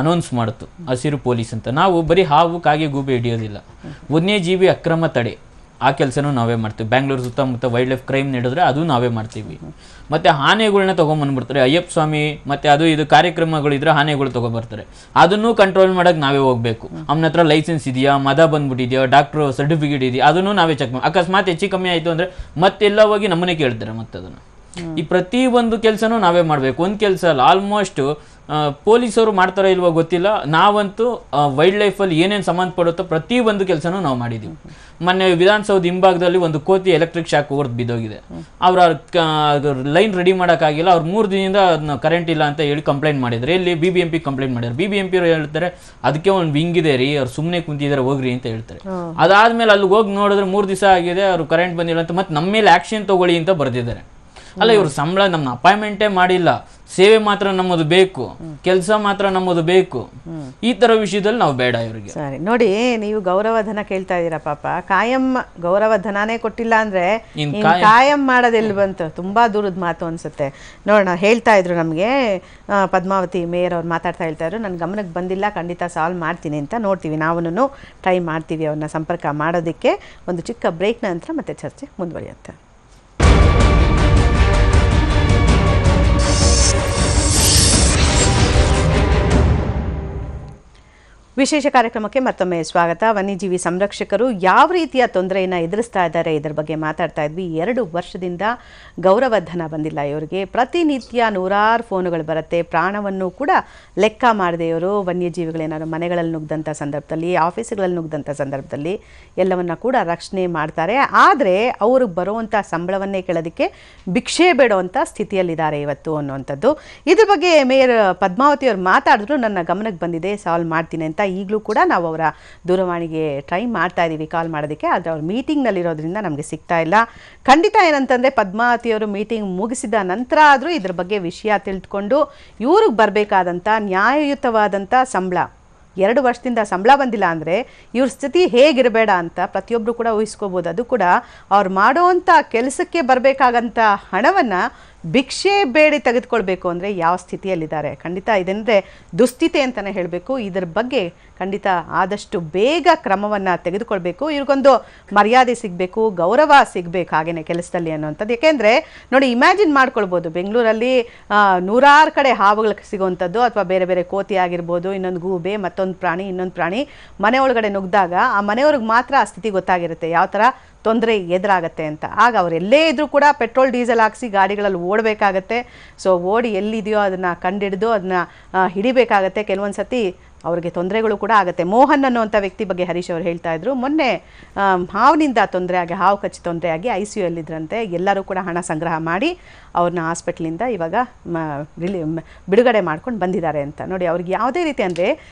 ಅನೌನ್ಸ್ ಮಾಡ್ತು, ಹಸಿರು ಪೊಲೀಸ್ ಅಂತ. ನಾವು ಬರೀ ಹಾವು ಕಾಗೆ ಗೂಬೆ ಹಿಡಿಯೋದಿಲ್ಲ, ವನ್ಯಜೀವಿ ಅಕ್ರಮ ತಡೆ ಆ ಕೆಲಸನೂ ನಾವೇ ಮಾಡ್ತೀವಿ. ಬ್ಯಾಂಗ್ಳೂರು ಸುತ್ತಮುತ್ತ ವೈಲ್ಡ್ ಲೈಫ್ ಕ್ರೈಮ್ ನಡೆದ್ರೆ ಅದು ನಾವೇ ಮಾಡ್ತೀವಿ. ಮತ್ತು ಆನೆಗಳನ್ನ ತೊಗೊಂಬಂದ್ಬಿಡ್ತಾರೆ, ಅಯ್ಯಪ್ಪ ಸ್ವಾಮಿ ಮತ್ತು ಅದು ಇದು ಕಾರ್ಯಕ್ರಮಗಳಿದ್ರೆ ಆನೆಗಳು ತೊಗೊಬರ್ತಾರೆ. ಅದನ್ನು ಕಂಟ್ರೋಲ್ ಮಾಡೋಕ್ಕೆ ನಾವೇ ಹೋಗಬೇಕು. ಅವನ ಹತ್ರ ಲೈಸೆನ್ಸ್ ಇದೆಯಾ, ಮದ ಬಂದ್ಬಿಟ್ಟಿದೆಯಾ, ಡಾಕ್ಟ್ರು ಸರ್ಟಿಫಿಕೇಟ್ ಇದೆಯಾ, ಅದನ್ನು ನಾವೇ ಚೆಕ್ ಮಾಡಿ. ಅಕಸ್ಮಾತ್ ಹೆಚ್ಚು ಕಮ್ಮಿ ಆಯಿತು ಅಂದರೆ ಮತ್ತೆಲ್ಲ ಹೋಗಿ ನಮ್ಮನ್ನೇ ಕೇಳ್ತಾರೆ ಮತ್ತೆ ಅದನ್ನು. ಈ ಪ್ರತಿ ಒಂದು ಕೆಲಸನೂ ನಾವೇ ಮಾಡಬೇಕು. ಒಂದು ಕೆಲಸ ಅಲ್ಲ, ಆಲ್ಮೋಸ್ಟ್ ಪೊಲೀಸರು ಮಾಡ್ತಾರೋ ಇಲ್ವೋ ಗೊತ್ತಿಲ್ಲ, ನಾವಂತೂ ವೈಲ್ಡ್ ಲೈಫಲ್ಲಿ ಏನೇನು ಸಂಬಂಧಪಡುತ್ತೋ ಪ್ರತಿ ಒಂದು ಕೆಲಸನೂ ನಾವು ಮಾಡಿದ್ದೀವಿ. ಮೊನ್ನೆ ವಿಧಾನಸೌಧ ಹಿಂಭಾಗದಲ್ಲಿ ಒಂದು ಕೋತಿ ಎಲೆಕ್ಟ್ರಿಕ್ ಶಾಕ್ ಹೊಡೆದು ಬಿದ್ದೋಗಿದೆ. ಅವ್ರ ಲೈನ್ ರೆಡಿ ಮಾಡೋಕ್ಕಾಗಿಲ್ಲ, ಅವ್ರು 3 ದಿನದಿಂದ ಕರೆಂಟ್ ಇಲ್ಲ ಅಂತ ಹೇಳಿ ಕಂಪ್ಲೇಂಟ್ ಮಾಡಿದ್ರು. ಇಲ್ಲಿ BBMP ಕಂಪ್ಲೇಂಟ್ ಮಾಡಿದ್ರು. BBMP ಅವ್ರು ಹೇಳ್ತಾರೆ ಅದಕ್ಕೆ ಒಂದು ವಿಂಗ್ ಇದೆ ರೀ, ಅವ್ರು ಸುಮ್ಮನೆ ಕುಂತಿದ್ದಾರೆ ಹೋಗ್ರಿ ಅಂತ ಹೇಳ್ತಾರೆ. ಅದಾದ್ಮೇಲೆ ಅಲ್ಲಿಗೆ ಹೋಗಿ ನೋಡಿದ್ರೆ 3 ದಿವಸ ಆಗಿದೆ, ಅವ್ರು ಕರೆಂಟ್ ಬಂದಿಲ್ಲ ಅಂತ ಮತ್ತೆ ನಮ್ಮ ಮೇಲೆ ಆ್ಯಕ್ಷನ್ ತಗೊಳ್ಳಿ ಅಂತ ಬರ್ದಿದ್ದಾರೆ. ಅಲ್ಲ, ಇವ್ರು ಸಂಬಳ ನಮ್ಮ ಅಪಾಯಿಂಟ್ಮೆಂಟೇ ಮಾಡಿಲ್ಲ, ಸೇವೆ ಮಾತ್ರ ನಮ್ಮದು ಬೇಕು, ಕೆಲಸ ಮಾತ್ರ ನಮ್ಮದು ಬೇಕು, ಈ ತರ ವಿಷಯದಲ್ಲಿ ನಾವು ಬೇಡ ಇವರಿಗೆ. ಸರಿ, ನೋಡಿ ನೀವು ಗೌರವಧನ ಕೇಳ್ತಾ ಇದ್ದೀರಾ. ಪಾಪ ಕಾಯಂ ಗೌರವಧನನೇ ಕೊಟ್ಟಿಲ್ಲ ಅಂದ್ರೆ ಕಾಯಂ ಮಾಡೋದೆಲ್ಲಿ ಬಂತು? ತುಂಬಾ ದೂರದ ಮಾತು ಅನ್ಸುತ್ತೆ. ನೋಡೋಣ, ಹೇಳ್ತಾ ಇದ್ರು ನಮಗೆ ಪದ್ಮಾವತಿ ಮೇಯರ್ ಅವ್ರು ಮಾತಾಡ್ತಾ ಹೇಳ್ತಾ ಇದ್ರು, ನನ್ನ ಗಮನಕ್ಕೆ ಬಂದಿಲ್ಲ, ಖಂಡಿತ ಸಾಲ್ವ್ ಮಾಡ್ತೀನಿ ಅಂತ. ನೋಡ್ತೀವಿ, ನಾವು ಟ್ರೈ ಮಾಡ್ತೀವಿ ಅವ್ರನ್ನ ಸಂಪರ್ಕ ಮಾಡೋದಕ್ಕೆ. ಒಂದು ಚಿಕ್ಕ ಬ್ರೇಕ್ ನಂತರ ಮತ್ತೆ ಚರ್ಚೆ ಮುಂದುವರಿಯುತ್ತೆ. ವಿಶೇಷ ಕಾರ್ಯಕ್ರಮಕ್ಕೆ ಮತ್ತೊಮ್ಮೆ ಸ್ವಾಗತ. ವನ್ಯಜೀವಿ ಸಂರಕ್ಷಕರು ಯಾವ ರೀತಿಯ ತೊಂದರೆಯನ್ನು ಎದುರಿಸ್ತಾ ಇದ್ದಾರೆ ಇದರ ಬಗ್ಗೆ ಮಾತಾಡ್ತಾ ಇದ್ವಿ. 2 ವರ್ಷದಿಂದ ಗೌರವಧನ ಬಂದಿಲ್ಲ ಇವರಿಗೆ. ಪ್ರತಿನಿತ್ಯ ನೂರಾರು ಫೋನುಗಳು ಬರುತ್ತೆ. ಪ್ರಾಣವನ್ನು ಕೂಡ ಲೆಕ್ಕ ಮಾಡದೆ ಇವರು ವನ್ಯಜೀವಿಗಳೇನಾದ್ರು ಮನೆಗಳಲ್ಲಿ ನುಗ್ದಂಥ ಸಂದರ್ಭದಲ್ಲಿ, ಆಫೀಸುಗಳಲ್ಲಿ ನುಗ್ದಂಥ ಸಂದರ್ಭದಲ್ಲಿ ಎಲ್ಲವನ್ನ ಕೂಡ ರಕ್ಷಣೆ ಮಾಡ್ತಾರೆ. ಆದರೆ ಅವ್ರಿಗೆ ಬರುವಂಥ ಸಂಬಳವನ್ನೇ ಕೇಳೋದಕ್ಕೆ ಭಿಕ್ಷೆ ಬೇಡುವಂಥ ಸ್ಥಿತಿಯಲ್ಲಿದ್ದಾರೆ ಇವತ್ತು ಅನ್ನುವಂಥದ್ದು. ಇದ್ರ ಬಗ್ಗೆ ಮೇಯರ್ ಪದ್ಮಾವತಿ ಅವರು ಮಾತಾಡಿದ್ರು, ನನ್ನ ಗಮನಕ್ಕೆ ಬಂದಿದೆ, ಸಾಲ್ವ್ ಮಾಡ್ತೀನಿ ಅಂತ. ಈಗಲೂ ಕೂಡ ನಾವು ಅವರ ದೂರವಾಣಿಗೆ ಟ್ರೈ ಮಾಡ್ತಾ ಇದ್ದೀವಿ ಕಾಲ್ ಮಾಡೋದಕ್ಕೆ, ಆದರೆ ಅವ್ರು ಮೀಟಿಂಗ್ನಲ್ಲಿರೋದ್ರಿಂದ ನಮಗೆ ಸಿಗ್ತಾ ಇಲ್ಲ. ಖಂಡಿತ ಏನಂತಂದರೆ ಪದ್ಮಾವತಿಯವರು ಮೀಟಿಂಗ್ ಮುಗಿಸಿದ ನಂತರ ಆದರೂ ಇದ್ರ ಬಗ್ಗೆ ವಿಷಯ ತಿಳಿದುಕೊಂಡು ಇವ್ರಿಗೆ ಬರಬೇಕಾದಂಥ ನ್ಯಾಯಯುತವಾದಂಥ ಸಂಬಳ, 2 ವರ್ಷದಿಂದ ಸಂಬಳ ಬಂದಿಲ್ಲ ಅಂದರೆ ಇವ್ರ ಸ್ಥಿತಿ ಹೇಗಿರಬೇಡ ಅಂತ ಪ್ರತಿಯೊಬ್ಬರು ಕೂಡ ಊಹಿಸ್ಕೋಬೋದು. ಅದು ಕೂಡ ಅವ್ರು ಮಾಡೋವಂಥ ಕೆಲಸಕ್ಕೆ ಬರಬೇಕಾಗಂಥ ಹಣವನ್ನು ಭಿಕ್ಷೆ ಬೇಡಿ ತೆಗೆದುಕೊಳ್ಬೇಕು ಅಂದರೆ ಯಾವ ಸ್ಥಿತಿಯಲ್ಲಿದ್ದಾರೆ? ಖಂಡಿತ ಇದೆಂದರೆ ದುಸ್ಥಿತಿ ಅಂತಲೇ ಹೇಳಬೇಕು. ಇದರ ಬಗ್ಗೆ ಖಂಡಿತ ಆದಷ್ಟು ಬೇಗ ಕ್ರಮವನ್ನು ತೆಗೆದುಕೊಳ್ಬೇಕು. ಇವ್ರಿಗೊಂದು ಮರ್ಯಾದೆ ಸಿಗಬೇಕು, ಗೌರವ ಸಿಗಬೇಕು ಹಾಗೆಯೇ ಕೆಲಸದಲ್ಲಿ ಅನ್ನುವಂಥದ್ದು. ಯಾಕೆಂದರೆ ನೋಡಿ, ಇಮ್ಯಾಜಿನ್ ಮಾಡ್ಕೊಳ್ಬೋದು, ಬೆಂಗಳೂರಲ್ಲಿ ನೂರಾರು ಕಡೆ ಹಾವುಗಳು ಸಿಗುವಂಥದ್ದು, ಅಥವಾ ಬೇರೆ ಬೇರೆ ಕೋತಿ ಆಗಿರ್ಬೋದು, ಇನ್ನೊಂದು ಗೂಬೆ, ಮತ್ತೊಂದು ಪ್ರಾಣಿ, ಇನ್ನೊಂದು ಪ್ರಾಣಿ ಮನೆ ಒಳಗಡೆ ನುಗ್ಗಿದಾಗ ಆ ಮನೆಯವ್ರಿಗೆ ಮಾತ್ರ ಆ ಸ್ಥಿತಿ ಗೊತ್ತಾಗಿರುತ್ತೆ ಯಾವ ಥರ ತೊಂದರೆ ಎದುರಾಗತ್ತೆ ಅಂತ. ಆಗ ಅವ್ರು ಎಲ್ಲೇ ಇದ್ರೂ ಕೂಡ ಪೆಟ್ರೋಲ್ ಡೀಸೆಲ್ ಹಾಕ್ಸಿ ಗಾಡಿಗಳಲ್ಲಿ ಓಡಬೇಕಾಗತ್ತೆ. ಸೊ ಓಡಿ ಎಲ್ಲಿದೆಯೋ ಅದನ್ನು ಕಂಡಿಡಿದು ಅದನ್ನ ಹಿಡಿಬೇಕಾಗತ್ತೆ. ಕೆಲವೊಂದು ಸತಿ ಅವರಿಗೆ ತೊಂದರೆಗಳು ಕೂಡ ಆಗುತ್ತೆ. ಮೋಹನ್ ಅನ್ನುವಂಥ ವ್ಯಕ್ತಿ ಬಗ್ಗೆ ಹರೀಶ್ ಅವರು ಹೇಳ್ತಾ ಇದ್ರು, ಮೊನ್ನೆ ಹಾವಿನಿಂದ ತೊಂದರೆ ಆಗಿ, ಹಾವು ಕಚ್ಚಿ ತೊಂದರೆ ಆಗಿ ICU ಯಲ್ಲಿದ್ದರಂತೆ. ಎಲ್ಲರೂ ಕೂಡ ಹಣ ಸಂಗ್ರಹ ಮಾಡಿ ಅವ್ರನ್ನ ಹಾಸ್ಪಿಟ್ಲಿಂದ ಇವಾಗ ಬಿಡುಗಡೆ ಮಾಡ್ಕೊಂಡು ಬಂದಿದ್ದಾರೆ ಅಂತ. ನೋಡಿ, ಅವ್ರಿಗೆ ಯಾವುದೇ ರೀತಿ ಅಂದರೆ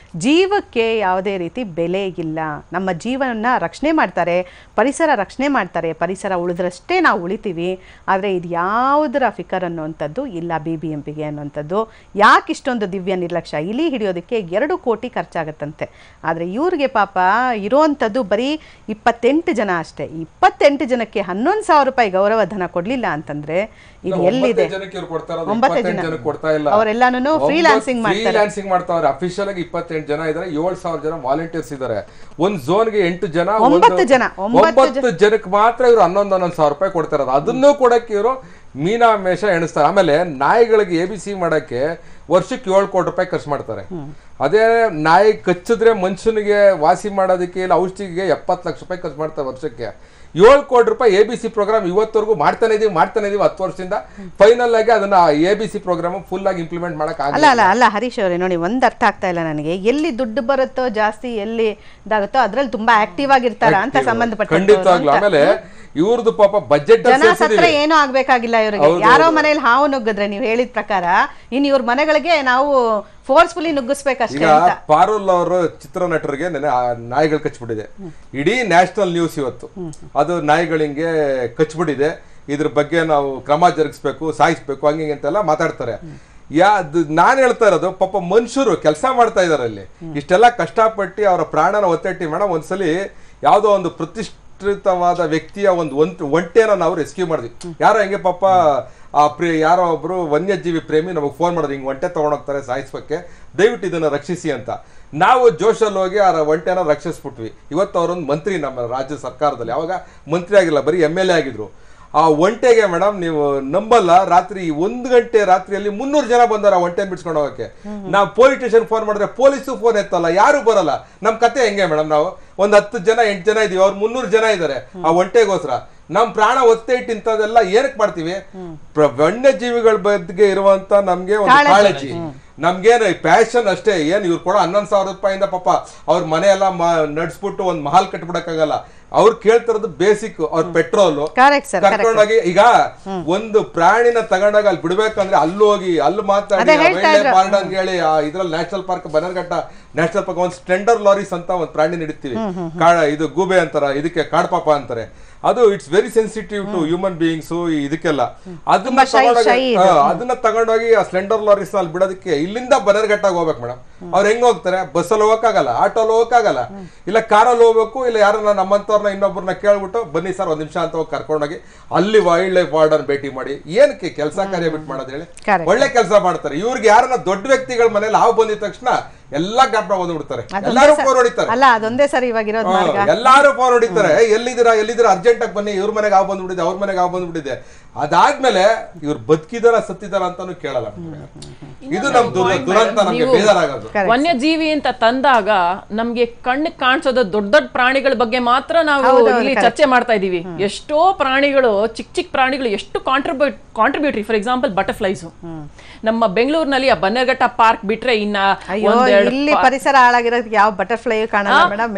ಜೀವಕ್ಕೆ ಯಾವುದೇ ರೀತಿ ಬೆಲೆ ಇಲ್ಲ. ನಮ್ಮ ಜೀವನ ರಕ್ಷಣೆ ಮಾಡ್ತಾರೆ, ಪರಿಸರ ರಕ್ಷಣೆ ಮಾಡ್ತಾರೆ, ಪರಿಸರ ಉಳಿದ್ರಷ್ಟೇ ನಾವು ಉಳಿತೀವಿ. ಆದರೆ ಇದು ಯಾವುದರ ಫಿಕರ್ ಅನ್ನುವಂಥದ್ದು ಇಲ್ಲ BBMPಗೆ ಅನ್ನುವಂಥದ್ದು. ಯಾಕೆ ಇಷ್ಟೊಂದು ದಿವ್ಯ ನಿರ್ಲಕ್ಷ್ಯ? ಇಲಿ ಹಿಡಿಯೋದಕ್ಕೆ 2 ಕೋಟಿ ಖರ್ಚಾಗತ್ತಂತೆ. ಆದರೆ ಇವ್ರಿಗೆ ಪಾಪ ಇರೋವಂಥದ್ದು ಬರೀ 28 ಜನ ಅಷ್ಟೇ. 28 ಜನಕ್ಕೆ 11,000 ರೂಪಾಯಿ ಗೌರವಧನ ಕೊಡಲಿಲ್ಲ ಅಂತಂದ್ರೆ ಇದು ಎಲ್ಲಿದೆ? 9 ಜನ ಅವರೆಲ್ಲಾನು ಫ್ರೀಲಾನ್ಸಿಂಗ್ ಮಾಡ್ತಾರೆ. ಅಫಿಷಿಯಲ್ ಆಗಿ 28 ಜನ ಇದ್ದಾರೆ, 7,000 ಜನ ವಾಲಂಟಿಯರ್ಸ್ ಇದ್ದಾರೆ. ಒಂದು ಝೋನ್ಗೆ 8 ಜನ, 9 ಜನಕ್ಕೆ ಮಾತ್ರ ಇವರು 11,000 ರೂಪಾಯಿ ಕೊಡ್ತಾರದು. ಅದನ್ನು ಕೊಡಕ್ಕೆ ಇವರು ಮೀನಾಮೇಷ ಎಣಿಸ್ತಾರೆ. ಆಮೇಲೆ ನಾಯಿಗಳಿಗೆ ABC ಮಾಡಕ್ಕೆ ವರ್ಷಕ್ಕೆ 7 ಕೋಟಿ ರೂಪಾಯಿ ಖರ್ಚು ಮಾಡ್ತಾರೆ. ಅದೇ ನಾಯಿ ಕಚ್ಚಿದ್ರೆ ಮನುಷ್ಯನಿಗೆ ವಾಸಿ ಮಾಡೋದಕ್ಕೆ ಇಲ್ಲ ಔಷಧಿಗೆ 70 ಲಕ್ಷ ರೂಪಾಯಿ ಖರ್ಚು ಮಾಡ್ತಾರೆ ವರ್ಷಕ್ಕೆ. 7 ಕೋಟಿ ರೂಪಾಯಿ ABC ಪ್ರೋಗ್ರಾಮ್ ಇವತ್ತವರೆಗೂ ಮಾಡ್ತಾನೆ ಇದೀವಿ 10 ವರ್ಷದಿಂದ. ಫೈನಲ್ ಆಗಿ ಅದನ್ನ ABC ಪ್ರೋಗ್ರಾಮ್ ಫುಲ್ ಆಗಿ ಇಂಪ್ಲಿಮೆಂಟ್ ಮಾಡಕ್ ಅಲ್ಲ ಹರೀಶ್ ಅವರೇ, ನೋಡಿ, ಒಂದು ಅರ್ಥ ಆಗ್ತಾ ಇಲ್ಲ ನನಗೆ. ಎಲ್ಲಿ ದುಡ್ಡು ಬರುತ್ತೋ ಜಾಸ್ತಿ, ಎಲ್ಲಿ ಇದಾಗುತ್ತೋ ಅದ್ರಲ್ಲಿ ತುಂಬಾ ಆಕ್ಟಿವ್ ಆಗಿರ್ತಾರ ಅಂತ ಸಂಬಂಧಪಟ್ಟ. ಖಂಡಿತವಾಗ್ಲೂ. ಆಮೇಲೆ ಇವ್ರದ್ದು ಪಾಪ ಬಜೆಟ್ ಏನೂ ಆಗ್ಬೇಕಾಗಿಲ್ಲ ಇವರಿಗೆ. ಯಾರೋ ಮನೇಲಿ ಹಾವು ನುಗ್ಗಿದ್ರೆ ನೀವು ಹೇಳಿದ ಪ್ರಕಾರ ಇನ್ ಇವ್ರ ಮನೆಗಳಿಗೆ ನಾವು ಫೋರ್ಸ್ಫುಲಿ ನುಗ್ಗಿಸ್ಬೇಕಷ್ಟೇ. ಪಾರುಲ್ ಅವರು ಚಿತ್ರನಟರಿಗೆ ನಾಯಿಗಳು ಕಚ್ಬಿಟ್ಟಿದೆ. ಇಡೀ ನ್ಯಾಷನಲ್ ನ್ಯೂಸ್ ಇವತ್ತು ಅದು ನಾಯಿಗಳಿಗೆ ಕಚ್ಬಿಟ್ಟಿದೆ, ಇದ್ರ ಬಗ್ಗೆ ನಾವು ಕ್ರಮ ಜರುಗಿಸ್ಬೇಕು, ಸಾಯಿಸ್ಬೇಕು, ಹಂಗೆ ಅಂತೆಲ್ಲ ಮಾತಾಡ್ತಾರೆ. ನಾನು ಹೇಳ್ತಾ ಇರೋದು ಪಾಪ ಮನುಷ್ಯರು ಕೆಲಸ ಮಾಡ್ತಾ ಇದಾರೆ ಅಲ್ಲಿ, ಇಷ್ಟೆಲ್ಲ ಕಷ್ಟಪಟ್ಟು ಅವರ ಪ್ರಾಣನ ಒತ್ತೆಟ್ಟಿ ಮೇಡಮ್. ಒಂದ್ಸಲಿ ಯಾವುದೋ ಒಂದು ಪ್ರತಿಷ್ಠಿತವಾದ ವ್ಯಕ್ತಿಯ ಒಂದು ಒಂಟೆನ ನಾವು ರೆಸ್ಕ್ಯೂ ಮಾಡಿದ್ವಿ. ಯಾರೋ ಹೆಂಗೆ ಪಾಪ ಯಾರೋ ಒಬ್ರು ವನ್ಯಜೀವಿ ಪ್ರೇಮಿ ನಮಗೆ ಫೋನ್ ಮಾಡಿದ್ರು, ಹಿಂಗೆ ಒಂಟೆ ತಗೊಂಡೋಗ್ತಾರೆ ಸಾಯಿಸೋಕ್ಕೆ, ದಯವಿಟ್ಟು ಇದನ್ನ ರಕ್ಷಿಸಿ ಅಂತ. ನಾವು ಜೋಶಲ್ಲಿ ಹೋಗಿ ಆ ಒಂಟೆನ ರಕ್ಷಿಸ್ಬಿಟ್ವಿ. ಇವತ್ತು ಅವರೊಂದು ಮಂತ್ರಿ ನಮ್ಮ ರಾಜ್ಯ ಸರ್ಕಾರದಲ್ಲಿ, ಯಾವಾಗ ಮಂತ್ರಿ ಆಗಿಲ್ಲ, ಬರೀ MLA ಆಗಿದ್ರು. ಆ ಒಂಟೆಗೆ ಮೇಡಮ್ ನೀವು ನಂಬಲ್ಲ, ರಾತ್ರಿ 1 ಗಂಟೆ ರಾತ್ರಿಯಲ್ಲಿ 300 ಜನ ಬಂದಾರ ಆ ಒಂಟೆನ ಬಿಡ್ಸ್ಕೊಂಡು ಹೋಗಕ್ಕೆ. ನಾವು ಪೊಲೀಸ್ ಸ್ಟೇಷನ್ ಫೋನ್ ಮಾಡಿದ್ರೆ ಪೊಲೀಸು ಫೋನ್ ಎತ್ತಲ್ಲ, ಯಾರು ಬರಲ್ಲ. ನಮ್ ಕತೆ ಹೆಂಗೆ ಮೇಡಮ್, ನಾವು ಒಂದು 10 ಜನ 8 ಜನ ಇದೀವಿ, ಅವ್ರು 300 ಜನ ಇದಾರೆ ಆ ಒಂಟೆಗೋಸ್ಕರ. ನಮ್ ಪ್ರಾಣ ಒತ್ತೆ ಇಟ್ಟಿಂತದೆಲ್ಲ ಏನಕ್ಕೆ ಮಾಡ್ತೀವಿ? ವನ್ಯಜೀವಿಗಳ ಬಗ್ಗೆ ಇರುವಂತ ನಮ್ಗೆ ಒಂದು ಕಾಳಜಿ, ನಮ್ಗೇನು ಪ್ಯಾಷನ್ ಅಷ್ಟೇ. ಏನ್ ಇವ್ರು ಕೊಡೋ 11,000 ರೂಪಾಯಿಂದ ಪಾಪ ಅವ್ರ ಮನೆ ಎಲ್ಲ ನಡ್ಸ್ಬಿಟ್ಟು ಒಂದ್ ಮಹಲ್ ಕಟ್ಬಿಡಕ್ಕಾಗಲ್ಲ. ಅವ್ರು ಕೇಳ್ತಿರೋದು ಬೇಸಿಕ್, ಅವ್ರ ಪೆಟ್ರೋಲು ಕರ್ಕೊಂಡೋಗಿ. ಈಗ ಒಂದು ಪ್ರಾಣಿನ ತಗೊಂಡಾಗ ಅಲ್ಲಿ ಬಿಡ್ಬೇಕಂದ್ರೆ ಅಲ್ಲಿ ಹೋಗಿ ಅಲ್ಲಿ ಮಾತಾಡಿ ಪಾರ್ಡನ್ ಹೇಳಿ ಇದ್ರಲ್ಲಿ national park Bannerghatta national park ಒಂದು ಸ್ಪ್ಲೆಂಡರ್ ಲಾರೀಸ್ ಅಂತ ಒಂದು ಪ್ರಾಣಿ ನಡೀತೀವಿ. ಇದು ಗೂಬೆ ಅಂತಾರ, ಇದಕ್ಕೆ ಕಾಡ್ಪಾಪ ಅಂತಾರೆ. ಅದು it's very sensitive to human beings. ಇದಕ್ಕೆಲ್ಲ ಅದನ್ನ ತಗೊಂಡೋಗಿ ಆ ಸ್ಲೆಂಡರ್ ಲಾರೀಸ್ ಅಲ್ಲಿ ಬಿಡೋದಕ್ಕೆ ಇಲ್ಲಿಂದ ಬನ್ನರ್ಘಟ್ಟಾಗ ಹೋಗ್ಬೇಕು ಮೇಡಮ್. ಅವ್ರು ಹೆಂಗ್ ಹೋಗ್ತಾರೆ? ಬಸ್ಸಲ್ಲಿ ಹೋಗಕ್ಕಾಗಲ್ಲ, ಆಟೋಲ್ಲಿ ಹೋಗಕ್ಕಾಗಲ್ಲ, ಇಲ್ಲ ಕಾರಲ್ಲಿ ಹೋಗ್ಬೇಕು, ಇಲ್ಲ ಯಾರನ್ನ ನಮ್ಮಂತವ್ರನ್ನ ಇನ್ನೊಬ್ಬರನ್ನ ಕೇಳ್ಬಿಟ್ಟು ಬನ್ನಿ ಸರ್ 1 ನಿಮಿಷ ಅಂತ ಹೋಗಿ ಕರ್ಕೊಂಡೋಗಿ ಅಲ್ಲಿ ವೈಲ್ಡ್ ಲೈಫ್ ವಾರ್ಡನ್ ಭೇಟಿ ಮಾಡಿ. ಏನಕ್ಕೆ ಕೆಲಸ ಕಾರ್ಯ ಬಿಟ್ಟು ಮಾಡೋದು ಹೇಳಿ? ಒಳ್ಳೆ ಕೆಲಸ ಮಾಡ್ತಾರೆ. ಇವ್ರಿಗೆ ಯಾರನ್ನ ದೊಡ್ಡ ವ್ಯಕ್ತಿಗಳ ಮನೇಲಿ ಹಾವು ಬಂದಿದ ತಕ್ಷಣ ಎಲ್ಲಾ ಗಾಪ್ನ ಬಂದ್ಬಿಡ್ತಾರೆ, ಎಲ್ಲಾರು ಫೋನ್ ಹೊಡಿತಾರೆ. ಎಲ್ಲಾರು ಫೋನ್ ಹೊಡಿತಾರೆ, ಎಲ್ಲಿದ್ದೀರಾ ಅರ್ಜೆಂಟ್ ಆಗಿ ಬನ್ನಿ, ಇವ್ರ ಮನೆಗೆ ಹಾವು ಬಂದ್ಬಿಟ್ಟಿದೆ, ಅವ್ರ ಮನೆಗೆ ಹಾವು ಬಂದ್ಬಿಟ್ಟಿದೆ. ಅದಾದ್ಮೇಲೆ ಇವ್ರು ಬದುಕಿದಾರ ಸತ್ತಿದಾರ ಅಂತಾನು ಕೇಳಲ್ಲ. ಇದು ನಮ್ ದುರಂತ, ನಮ್ಗೆ ಬೇಜಾರಾಗೋದು. ವನ್ಯಜೀವಿ ಅಂತ ತಂದಾಗ ನಮ್ಗೆ ಕಣ್ಣಿಗೆ ಕಾಣಿಸೋದು ದೊಡ್ಡ ದೊಡ್ಡ ಪ್ರಾಣಿಗಳ ಬಗ್ಗೆ ಮಾತ್ರ ನಾವು ಇಲ್ಲಿ ಚರ್ಚೆ ಮಾಡ್ತಾ ಇದೀವಿ. ಎಷ್ಟೋ ಪ್ರಾಣಿಗಳು, ಚಿಕ್ಕ ಪ್ರಾಣಿಗಳು ಎಷ್ಟು ಕಾಂಟ್ರಿಬ್ಯೂಟರಿ. For example butterflies. ನಮ್ಮ ಬೆಂಗಳೂರಿನಲ್ಲಿ ಆ ಬನ್ನರ್ಘಟ್ಟ ಪಾರ್ಕ್ ಬಿಟ್ರೆ ಇನ್ನ ಇಲ್ಲಿ ಪರಿಸರ ಹಾಳಾಗಿರೋದಕ್ಕೆ ಯಾವ ಬಟರ್ಫ್ಲೈ ಕಾಣಲ್ಲ ಮೇಡಮ್.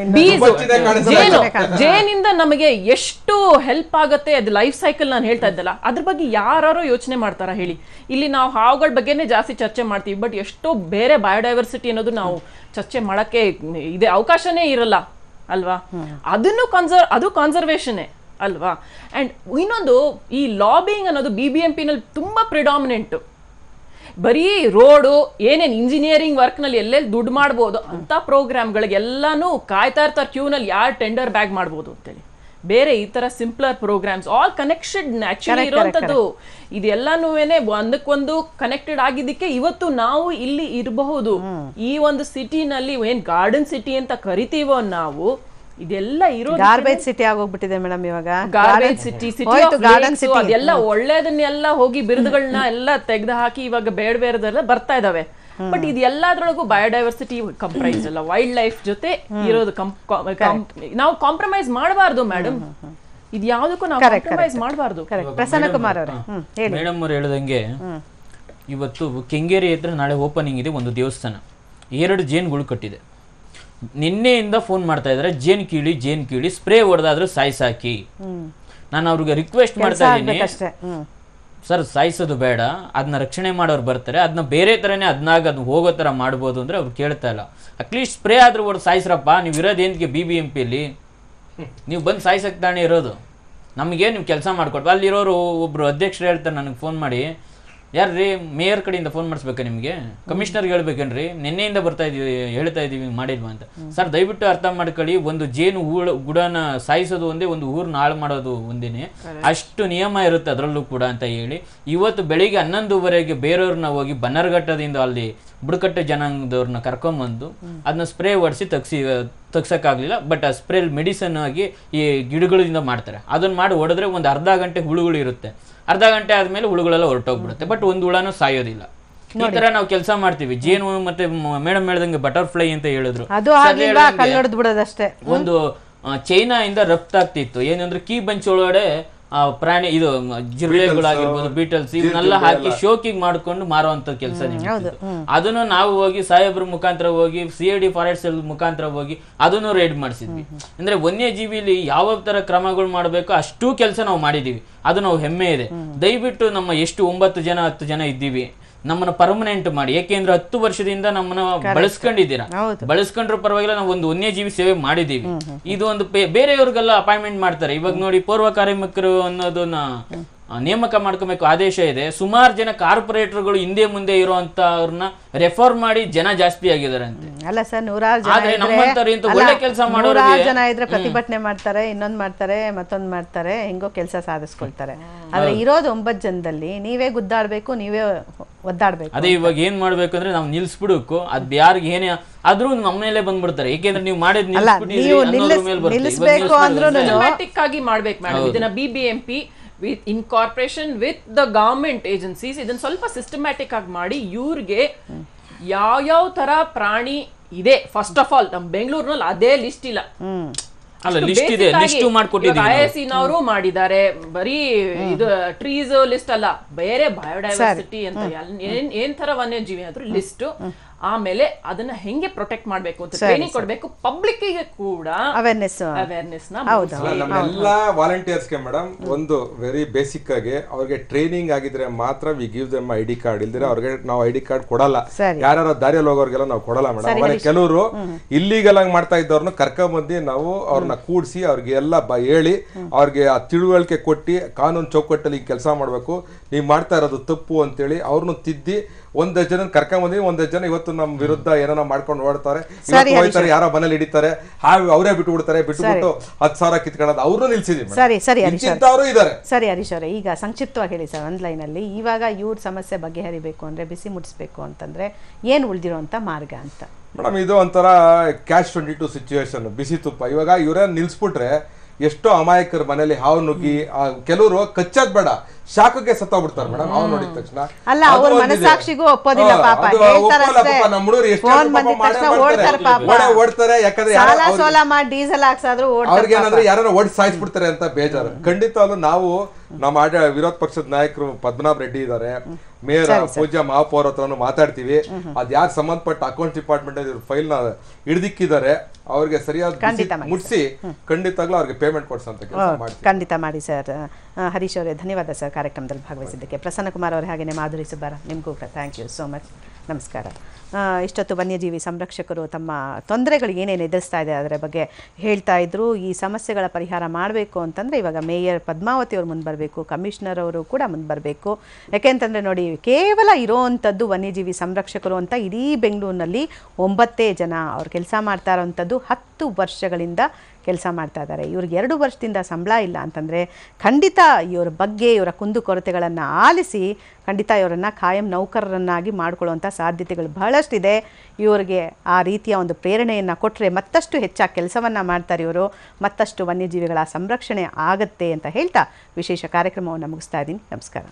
ಜೇನಿಂದ ನಮಗೆ ಎಷ್ಟು ಹೆಲ್ಪ್ ಆಗುತ್ತೆ, ಅದು ಲೈಫ್ ಸೈಕಲ್ ನಾನು ಹೇಳ್ತಾ ಇದ್ದಲ್ಲ, ಅದ್ರ ಬಗ್ಗೆ ಯಾರು ಯೋಚನೆ ಮಾಡ್ತಾರ ಹೇಳಿ? ಇಲ್ಲಿ ನಾವು ಹಾವುಗಳ ಬಗ್ಗೆನೇ ಜಾಸ್ತಿ ಚರ್ಚೆ ಮಾಡ್ತೀವಿ, ಬಟ್ ಎಷ್ಟೋ ಬೇರೆ ಬಯೋಡೈವರ್ಸಿಟಿ ಅನ್ನೋದು ನಾವು ಚರ್ಚೆ ಮಾಡಕ್ಕೆ ಇದೆ ಅವಕಾಶನೇ ಇರಲ್ಲ ಅಲ್ವಾ? ಅದು ಕನ್ಸರ್ವೇಷನ್ ಅಲ್ವಾ? ಅಂಡ್ ಇನ್ನೊಂದು, ಈ ಲಾಬಿಂಗ್ ಅನ್ನೋದು BBMP ನಲ್ಲಿ ತುಂಬಾ ಪ್ರಿಡಾಮಿನೆಂಟ್. ಬರೀ ರೋಡು ಏನೇನು ಇಂಜಿನಿಯರಿಂಗ್ ವರ್ಕ್ನಲ್ಲಿ ಎಲ್ಲೆಲ್ಲಿ ದುಡ್ಡು ಮಾಡ್ಬೋದು ಅಂತ ಪ್ರೋಗ್ರಾಮ್ಗಳಿಗೆಲ್ಲಾನು ಕಾಯ್ತಾ ಇರ್ತಾರೆ ಕ್ಯೂನಲ್ಲಿ, ಯಾರು ಟೆಂಡರ್ ಬ್ಯಾಗ್ ಮಾಡ್ಬೋದು ಅಂತೇಳಿ. ಬೇರೆ ಈ ತರ simpler programs all connection actually ಇರುವಂತದ್ದು. ಇದೆಲ್ಲಾನು ಒಂದಕ್ಕೊಂದು ಕನೆಕ್ಟೆಡ್ ಆಗಿದ್ದಕ್ಕೆ ಇವತ್ತು ನಾವು ಇಲ್ಲಿ ಇರಬಹುದು. ಈ ಒಂದು ಸಿಟಿನಲ್ಲಿ ಏನ್ ಗಾರ್ಡನ್ ಸಿಟಿ ಅಂತ ಕರಿತೀವೋ ನಾವು, ಇದೆಲ್ಲ ಇರೋ ಗಾರ್ಬೇಜ್ ಸಿಟಿ ಆಗೋಗ್ಬಿಟ್ಟಿದೆ ಮೇಡಮ್. ಇವಾಗ ಗಾರ್ಬೇಜ್ ಸಿಟಿ, ಅದೆಲ್ಲ ಒಳ್ಳೇದನ್ನೆಲ್ಲ ಹೋಗಿ ಬಿರುದುಗಳನ್ನ ಎಲ್ಲ ತೆಗೆದು ಹಾಕಿ ಇವಾಗ ಬೇಡಬೇರೆಲ್ಲ ಬರ್ತಾ ಇದಾವೆ. ಬಟ್ ಇದು ಎಲ್ಲದ್ರೊಳಗೂ ಬಯೋಡೈವರ್ಸಿಟಿ ಕಂಪ್ರೈಸ್ ಅಲ್ಲ, ವೈಲ್ಡ್ ಲೈಫ್ ಜೊತೆ ಇರೋದು. ನಾವು ಕಾಂಪ್ರಮೈಸ್ ಮಾಡಬಾರ್ದು ಮೇಡಮ್, ಇದು ಯಾವುದಕ್ಕೂ ನಾವು ಕಾಂಪ್ರಮೈಸ್ ಮಾಡಬಾರ್ದು. ಪ್ರಸನ್ನ ಕುಮಾರ್ ಅವರೇ, ಮೇಡಮ್ ಅವ್ರು ಹೇಳಿದಂಗೆ ಇವತ್ತು ಕೆಂಗೇರಿ ಹತ್ರ ನಾಳೆ ಓಪನಿಂಗ್ ಇದೆ ಒಂದು ದೇವಸ್ಥಾನ. 2 ಜೇನುಗಳು ಕಟ್ಟಿದೆ. ನಿನ್ನೆಯಿಂದ ಫೋನ್ ಮಾಡ್ತಾ ಇದ್ದಾರೆ, ಜೇನ್ ಕೀಳಿ ಸ್ಪ್ರೇ ಹೊಡೆದಾದ್ರೂ ಸಾಯಿಸಾಕಿ. ನಾನು ಅವ್ರಿಗೆ ರಿಕ್ವೆಸ್ಟ್ ಮಾಡ್ತಾ ಇದ್ದೀನಿ, ಸರ್ ಸಾಯಿಸೋದು ಬೇಡ, ಅದನ್ನ ರಕ್ಷಣೆ ಮಾಡೋರು ಬರ್ತಾರೆ, ಅದನ್ನ ಬೇರೆ ಥರನೇ ಅದನ್ನ ಹೋಗೋ ಥರ ಮಾಡ್ಬೋದು ಅಂದರೆ ಅವ್ರು ಕೇಳ್ತಾ ಇಲ್ಲ. ಅಟ್ಲೀಸ್ಟ್ ಸ್ಪ್ರೇ ಆದ್ರೂ ಹೊಡೆದು ಸಾಯಿಸ್ರಪ್ಪ. ನೀವು ಇರೋದೇಂತಿಗೆ BBMPಯಲ್ಲಿ ನೀವು ಬಂದು ಸಾಯಿಸಕ್ಕೆ ತಾನೇ ಇರೋದು. ನಮಗೇನು ನೀವು ಕೆಲಸ ಮಾಡಿಕೊಟ್ಟು. ಅಲ್ಲಿರೋರು ಒಬ್ಬರು ಅಧ್ಯಕ್ಷರು ಹೇಳ್ತಾರೆ ನನಗೆ ಫೋನ್ ಮಾಡಿ, ಯಾರ್ರೀ ಮೇಯರ್ ಕಡೆಯಿಂದ ಫೋನ್ ಮಾಡಿಸ್ಬೇಕಾ ನಿಮಗೆ? ಕಮಿಷನರ್ಗೆ ಹೇಳ್ಬೇಕೇನ್ರಿ? ನಿನ್ನೆಯಿಂದ ಹೇಳ್ತಾ ಇದೀವಿ ಮಾಡಿಲ್ವಾ ಅಂತ. ಸರ್ ದಯವಿಟ್ಟು ಅರ್ಥ ಮಾಡ್ಕೊಳ್ಳಿ, ಒಂದು ಜೇನು ಗುಡನ ಸಾಯಿಸೋದು ಒಂದೇ, ಒಂದು ಊರನ್ನ ಹಾಳು ಮಾಡೋದು ಒಂದೇನೆ, ಅಷ್ಟು ನಿಯಮ ಇರುತ್ತೆ ಅದರಲ್ಲೂ ಕೂಡ ಅಂತ ಹೇಳಿ ಇವತ್ತು ಬೆಳಿಗ್ಗೆ 11:30ಗೆ ಬೇರೆಯವ್ರನ್ನ ಹೋಗಿ ಬನ್ನರ್ಘಟ್ಟದಿಂದ ಅಲ್ಲಿ ಬುಡಕಟ್ಟು ಜನಾಂಗದವ್ರನ್ನ ಕರ್ಕೊಂಬಂದು ಅದನ್ನ ಸ್ಪ್ರೇ ಹೊಡಿಸಿ ತಗ್ಸಕ್ಕಾಗಲಿಲ್ಲ. ಬಟ್ ಆ ಸ್ಪ್ರೇ ಮೆಡಿಸನ್ ಆಗಿ ಈ ಗಿಡಗಳಿಂದ ಮಾಡ್ತಾರೆ. ಅದನ್ನ ಮಾಡಿ ಹೊಡೆದ್ರೆ ಒಂದು ಅರ್ಧ ಗಂಟೆ ಹುಳುಗಳು ಇರುತ್ತೆ. ಅರ್ಧ ಗಂಟೆ ಆದ್ಮೇಲೆ ಹುಳುಗಳೆಲ್ಲ ಹೊರಟೋಗ್ಬಿಡುತ್ತೆ. ಬಟ್ ಒಂದು ಹುಳನೂ ಸಾಯೋದಿಲ್ಲ. ಈ ತರ ನಾವು ಕೆಲಸ ಮಾಡ್ತೀವಿ. ಜೇನು ಮತ್ತೆ ಮೇಡಮ್ ಹೇಳ್ದಂಗೆ ಬಟರ್ಫ್ಲೈ ಅಂತ ಹೇಳಿದ್ರು, ಒಂದು ಚೈನಾ ಇಂದ ರಫ್ತಾಗ್ತಿತ್ತು. ಏನಂದ್ರೆ ಕೀ ಬಂಚ್ ಒಳಗಡೆ ಪ್ರಾಣಿ ಇದು ಜಿರಳೆಗಳಾಗಿರ್ಬೋದು, ಬೀಟಲ್ಸ್, ಇವನ್ನೆಲ್ಲ ಹಾಕಿ ಶೋಕಿಂಗ್ ಮಾಡ್ಕೊಂಡು ಮಾರುವಂತ ಕೆಲಸ ನಿಮ್ಗೆ. ಅದನ್ನು ನಾವು ಹೋಗಿ ಸಾಹೇಬ್ರ ಮುಖಾಂತರ ಹೋಗಿ CID ಫಾರೆಸ್ಟ್ ಸೆಲ್ ಮುಖಾಂತರ ಹೋಗಿ ಅದನ್ನು ರೇಡ್ ಮಾಡಿಸಿದ್ವಿ. ಅಂದ್ರೆ ವನ್ಯಜೀವಿಲಿ ಯಾವ ತರ ಕ್ರಮಗಳು ಮಾಡಬೇಕು ಅಷ್ಟು ಕೆಲಸ ನಾವು ಮಾಡಿದೀವಿ. ಅದು ನಾವು ಹೆಮ್ಮೆ ಇದೆ. ದಯವಿಟ್ಟು ನಮ್ಮ ಎಷ್ಟು 9 ಜನ 10 ಜನ ಇದ್ದೀವಿ, ನಮ್ಮನ್ನ ಪರ್ಮನೆಂಟ್ ಮಾಡಿ. ಯಾಕೆಂದ್ರೆ 10 ವರ್ಷದಿಂದ ನಮ್ಮನ್ನ ಬಳಸ್ಕೊಂಡಿದ್ದೀರಾ, ಬಳಸ್ಕೊಂಡ್ರ ಪರವಾಗಿಲ್ಲ. ನಾವು ಒಂದು ವನ್ಯಜೀವಿ ಸೇವೆ ಮಾಡಿದೀವಿ. ಇದು ಒಂದು ಬೇರೆಯವ್ರಿಗೆಲ್ಲ ಅಪಾಯಿಂಟ್ಮೆಂಟ್ ಮಾಡ್ತಾರೆ. ಇವಾಗ ನೋಡಿ, ಪೂರ್ವ ಕಾರ್ಮಿಕರು ಅನ್ನೋದನ್ನ ನೇಮಕ ಮಾಡ್ಕೋಬೇಕು ಆದೇಶ ಇದೆ. ಸುಮಾರು ಜನ ಕಾರ್ಪೊರೇಟರ್ಗಳು ಹಿಂದೆ ಮುಂದೆ ಇರೋಂಥವ್ರನ್ನ ರೆಫರ್ ಮಾಡಿ ಜನ ಜಾಸ್ತಿ ಆಗಿದ್ದಾರೆ ಅಂತೆ. ಅಲ್ಲ ಸರ್, ನೂರಾರು ಜನ ಇದ್ರೆ ಪ್ರತಿಭಟನೆ ಮಾಡ್ತಾರೆ, ಇನ್ನೊಂದು ಮಾಡ್ತಾರೆ, ಮತ್ತೊಂದು ಮಾಡ್ತಾರೆ, ಹೆಂಗೋ ಕೆಲಸ ಸಾಧಿಸ್ಕೊಳ್ತಾರೆ. ಆದ್ರೆ ಇರೋದು 9 ಜನದಲ್ಲಿ ನೀವೇ ಗುದ್ದಾಡ್ಬೇಕು, ನೀವೇ ಒದ್ದಾಡ್ಬೇಕು. ಅದೇ ಇವಾಗ ಏನ್ ಮಾಡ್ಬೇಕು ಅಂದ್ರೆ ನಾವು ನಿಲ್ಸ್ಬಿಡ್ಬೇಕು. ಅದ್ ಯಾರಿಗೆ ಏನೇ ಆದ್ರೂ ನಮ್ಮ ಮೇಲೆ ಬಂದ್ಬಿಡ್ತಾರೆ. ಯಾಕೆಂದ್ರೆ ನೀವು ಮಾಡಿದ್ ನಿಲ್ಲಿಸ್ಬೇಕು ಅಂದ್ರೂ ಸಿಸ್ಟಮ್ಯಾಟಿಕ್ ಆಗಿ ಮಾಡ್ಬೇಕು ಮೇಡಮ್. ಇದನ್ನ BBMP in corporation with the government agencies ಇದನ್ನ ಸ್ವಲ್ಪ ಸಿಸ್ಟಮ್ಯಾಟಿಕ್ ಆಗಿ ಮಾಡಿ ಇವ್ರಿಗೆ ಯಾವ ತರ ಪ್ರಾಣಿ ಇದೆ ಫಸ್ಟ್ ಆಫ್ ಆಲ್ ನಮ್ಮ ಬೆಂಗಳೂರಿನಲ್ಲಿ ಅದೇ ಲಿಸ್ಟ್ ಇಲ್ಲ. IIC-ನವರು ಮಾಡಿದ್ದಾರೆ. ಬರೀ ಇದು ಟ್ರೀಸ್ ಲಿಸ್ಟ್ ಅಲ್ಲ, ಬೇರೆ ಬಯೋಡೈವರ್ಸಿಟಿ ಅಂತ ಏನ್ ತರ ವನ್ಯಜೀವಿ ಆದ್ರೂ ಲಿಸ್ಟ್. ಆಮೇಲೆ ಅದನ್ನ ಹೆಂಗೆ ಪ್ರೊಟೆಕ್ಟ್ ಮಾಡ್ಬೇಕು ಅಂತ ಟ್ರೈನಿಂಗ್ ಕೊಡ್ಬೇಕು. ಪಬ್ಲಿಕ್ ಗೆ ಕೂಡ ಅವೇರ್ನೆಸ್ ಎಲ್ಲಾ ವಾಲಂಟಿಯರ್ಸ್ಗೆ ಮೇಡಮ್ ಒಂದು ವೆರಿ ಬೇಸಿಕ್ ಆಗಿ ಅವ್ರಿಗೆ ಟ್ರೈನಿಂಗ್ ಆಗಿದ್ರೆ ಮಾತ್ರ we give them ID card. ಇಲ್ದಿರ ಅವ್ರಿಗೆ ನಾವು ID ಕಾರ್ಡ್ ಕೊಡಲ್ಲ. ಯಾರು ದಾರಿಯಲ್ಲಿ ಹೋಗೋರ್ಗೆಲ್ಲ ನಾವು ಕೊಡಲ್ಲ ಮೇಡಮ್. ಆಮೇಲೆ ಕೆಲವರು ಇಲ್ಲಿಗಲ್ ಆಗಿ ಮಾಡ್ತಾ ಇದ್ದವ್ರನ್ನ ಕರ್ಕೊಂಡ್ಬಂದು ನಾವು ಅವ್ರನ್ನ ಕೂಡಿಸಿ ಅವ್ರಿಗೆ ಎಲ್ಲ ಹೇಳಿ ಅವ್ರಿಗೆ ಆ ತಿಳುವಳಿಕೆ ಕೊಟ್ಟು ಕಾನೂನು ಚೌಕಟ್ಟಲ್ಲಿ ಕೆಲಸ ಮಾಡ್ಬೇಕು, ನೀವು ಮಾಡ್ತಾ ಇರೋದು ತಪ್ಪು ಅಂತೇಳಿ ಅವ್ರನ್ನ ತಿದ್ದಿ 1 ಜನ ಕರ್ಕೊಂಡ್ಬಂದಿ. 1 ಜನ ಇವತ್ತು ನಮ್ಮ ವಿರುದ್ಧ ಏನೋ ಮಾಡ್ಕೊಂಡು ಓಡ್ತಾರೆ, ಹೋಗ್ತಾರೆ, ಯಾರೋ ಮನೇಲಿ ಹಿಡಿತಾರೆ, ಅವರೇ ಬಿಟ್ಬಿಡ್ತಾರೆ, ಬಿಟ್ಬಿಟ್ಟು 10,000 ಕಿತ್ಕೊಳ್ಳೋದು ಅವ್ರನ್ನೂ ನಿಲ್ಸಿದೀವಿ. ಸರಿ ಹರೀಶ್ ಅವರೇ, ಈಗ ಸಂಕ್ಷಿಪ್ತವಾಗಿ ಹೇಳಿ ಸರ್, ಒಂದು ಲೈನಲ್ಲಿ ಇವಾಗ ಇವ್ರ ಸಮಸ್ಯೆ ಬಗೆಹರಿಬೇಕು ಅಂದ್ರೆ, ಬಿಸಿ ಮುಟ್ಟಿಸ್ಬೇಕು ಅಂತಂದ್ರೆ ಏನು ಉಳಿದಿರುವಂತ ಮಾರ್ಗ ಅಂತ? ಮೇಡಮ್ ಇದು ಒಂಥರ Catch-22 ಸಿಚುವೇಶನ್, ಬಿಸಿ ತುಪ್ಪ. ಇವಾಗ ಇವರೇ ನಿಲ್ಸ್ಬಿಟ್ರೆ ಎಷ್ಟೋ ಅಮಾಯಕರ ಮನೇಲಿ ಹಾವು ನುಗ್ಗಿ, ಕೆಲವರು ಕಚ್ಚೋದ್ ಬೇಡ ಶಾಖಕ್ಕೆ ಸತ್ತೋಗ್ಬಿಡ್ತಾರೆ ಮೇಡಮ್. ಹಾವು ನೋಡಿದ ತಕ್ಷಣ ಅಲ್ಲ, ಅವ್ರ ಮನಸ್ಸಾಕ್ಷಿಗೂ ಒಪ್ಪೋದಿಲ್ಲ ಪಾಪ, ನಮ್ಮ ಹುಡುಗರು ಓಡ್ತಾರೆ. ಯಾಕಂದ್ರೆ ಸೋಲ ಮಾಡಿ ಡೀಸೆಲ್ ಹಾಕ್ಸಾದ್ರು ಅವ್ರಿಗೆ ಏನಂದ್ರೆ ಯಾರು ಓಡಿ ಸಾಯಿಸ್ಬಿಡ್ತಾರೆ ಅಂತ ಬೇಜಾರು. ಖಂಡಿತ ನಾವು ನಮ್ಮ ವಿರೋಧ ಪಕ್ಷದ ನಾಯಕರು ಪದ್ಮನಾಭ ರೆಡ್ಡಿ ಇದ್ದಾರೆ, ಮೇಯರ್ ಪೂಜಾ ಮಹಾಪೌರ್ ಹತ್ರನು ಮಾತಾಡ್ತೀವಿ. ಅದ್ ಯಾರು ಸಂಬಂಧಪಟ್ಟ ಅಕೌಂಟ್ಸ್ ಡಿಪಾರ್ಟ್ಮೆಂಟ್ ಫೈಲ್ ನ ಹಿಡಿದಿಕ್ಕಿದ್ದಾರೆ ಅವ್ರಿಗೆ ಸರಿಯಾದ ಮುಟ್ಸಿ ಖಂಡಿತವಾಗ್ಲೂ ಅವ್ರಿಗೆ ಪೇಮೆಂಟ್ ಕೊಡ್ಸಂತ ಕೆಲಸ ಮಾಡಿ. ಖಂಡಿತ ಮಾಡಿ ಸರ್. ಹರೀಶ್ ಅವರೇ ಧನ್ಯವಾದ ಸರ್ ಕಾರ್ಯಕ್ರಮದಲ್ಲಿ ಭಾಗವಹಿಸಿದ್ದಕ್ಕೆ. ಪ್ರಸನ್ನ ಕುಮಾರ್ ಅವರೇ ಹಾಗೆಯೇ ಮಾಧುರಿ ಸುಬ್ಬಾರ ನಿಮಗೂ ಕೂಡ ಥ್ಯಾಂಕ್ ಯು ಸೋ ಮಚ್. ನಮಸ್ಕಾರ. ಇಷ್ಟೊತ್ತು ವನ್ಯಜೀವಿ ಸಂರಕ್ಷಕರು ತಮ್ಮ ತೊಂದರೆಗಳು ಏನೇನು ಎದುರಿಸ್ತಾ ಇದೆ ಅದರ ಬಗ್ಗೆ ಹೇಳ್ತಾ ಇದ್ರು. ಈ ಸಮಸ್ಯೆಗಳ ಪರಿಹಾರ ಮಾಡಬೇಕು ಅಂತಂದರೆ ಇವಾಗ ಮೇಯರ್ ಪದ್ಮಾವತಿ ಅವರು ಮುಂದೆ ಬರಬೇಕು, ಕಮಿಷನರ್ ಅವರು ಕೂಡ ಮುಂದೆ ಬರಬೇಕು. ಯಾಕೆಂತಂದರೆ ನೋಡಿ, ಕೇವಲ ಇರೋವಂಥದ್ದು ವನ್ಯಜೀವಿ ಸಂರಕ್ಷಕರು ಅಂತ ಇಡೀ ಬೆಂಗಳೂರಿನಲ್ಲಿ 9 ಜನ ಅವ್ರು ಕೆಲಸ ಮಾಡ್ತಾ ಇರೋವಂಥದ್ದು 10 ವರ್ಷಗಳಿಂದ ಕೆಲಸ ಮಾಡ್ತಾ ಇದ್ದಾರೆ. ಇವ್ರಿಗೆ 2 ವರ್ಷದಿಂದ ಸಂಬಳ ಇಲ್ಲ ಅಂತಂದರೆ ಖಂಡಿತ ಇವರ ಬಗ್ಗೆ ಇವರ ಕುಂದುಕೊರತೆಗಳನ್ನು ಆಲಿಸಿ ಖಂಡಿತ ಇವರನ್ನು ಕಾಯಂ ನೌಕರರನ್ನಾಗಿ ಮಾಡಿಕೊಳ್ಳುವಂಥ ಸಾಧ್ಯತೆಗಳು ಬಹಳಷ್ಟಿದೆ. ಇವರಿಗೆ ಆ ರೀತಿಯ ಒಂದು ಪ್ರೇರಣೆಯನ್ನು ಕೊಟ್ಟರೆ ಮತ್ತಷ್ಟು ಹೆಚ್ಚಾಗಿ ಕೆಲಸವನ್ನು ಮಾಡ್ತಾರೆ ಇವರು, ಮತ್ತಷ್ಟು ವನ್ಯಜೀವಿಗಳ ಸಂರಕ್ಷಣೆ ಆಗತ್ತೆ ಅಂತ ಹೇಳ್ತಾ ವಿಶೇಷ ಕಾರ್ಯಕ್ರಮವನ್ನು ಮುಗಿಸ್ತಾ ಇದ್ದೀನಿ. ನಮಸ್ಕಾರ.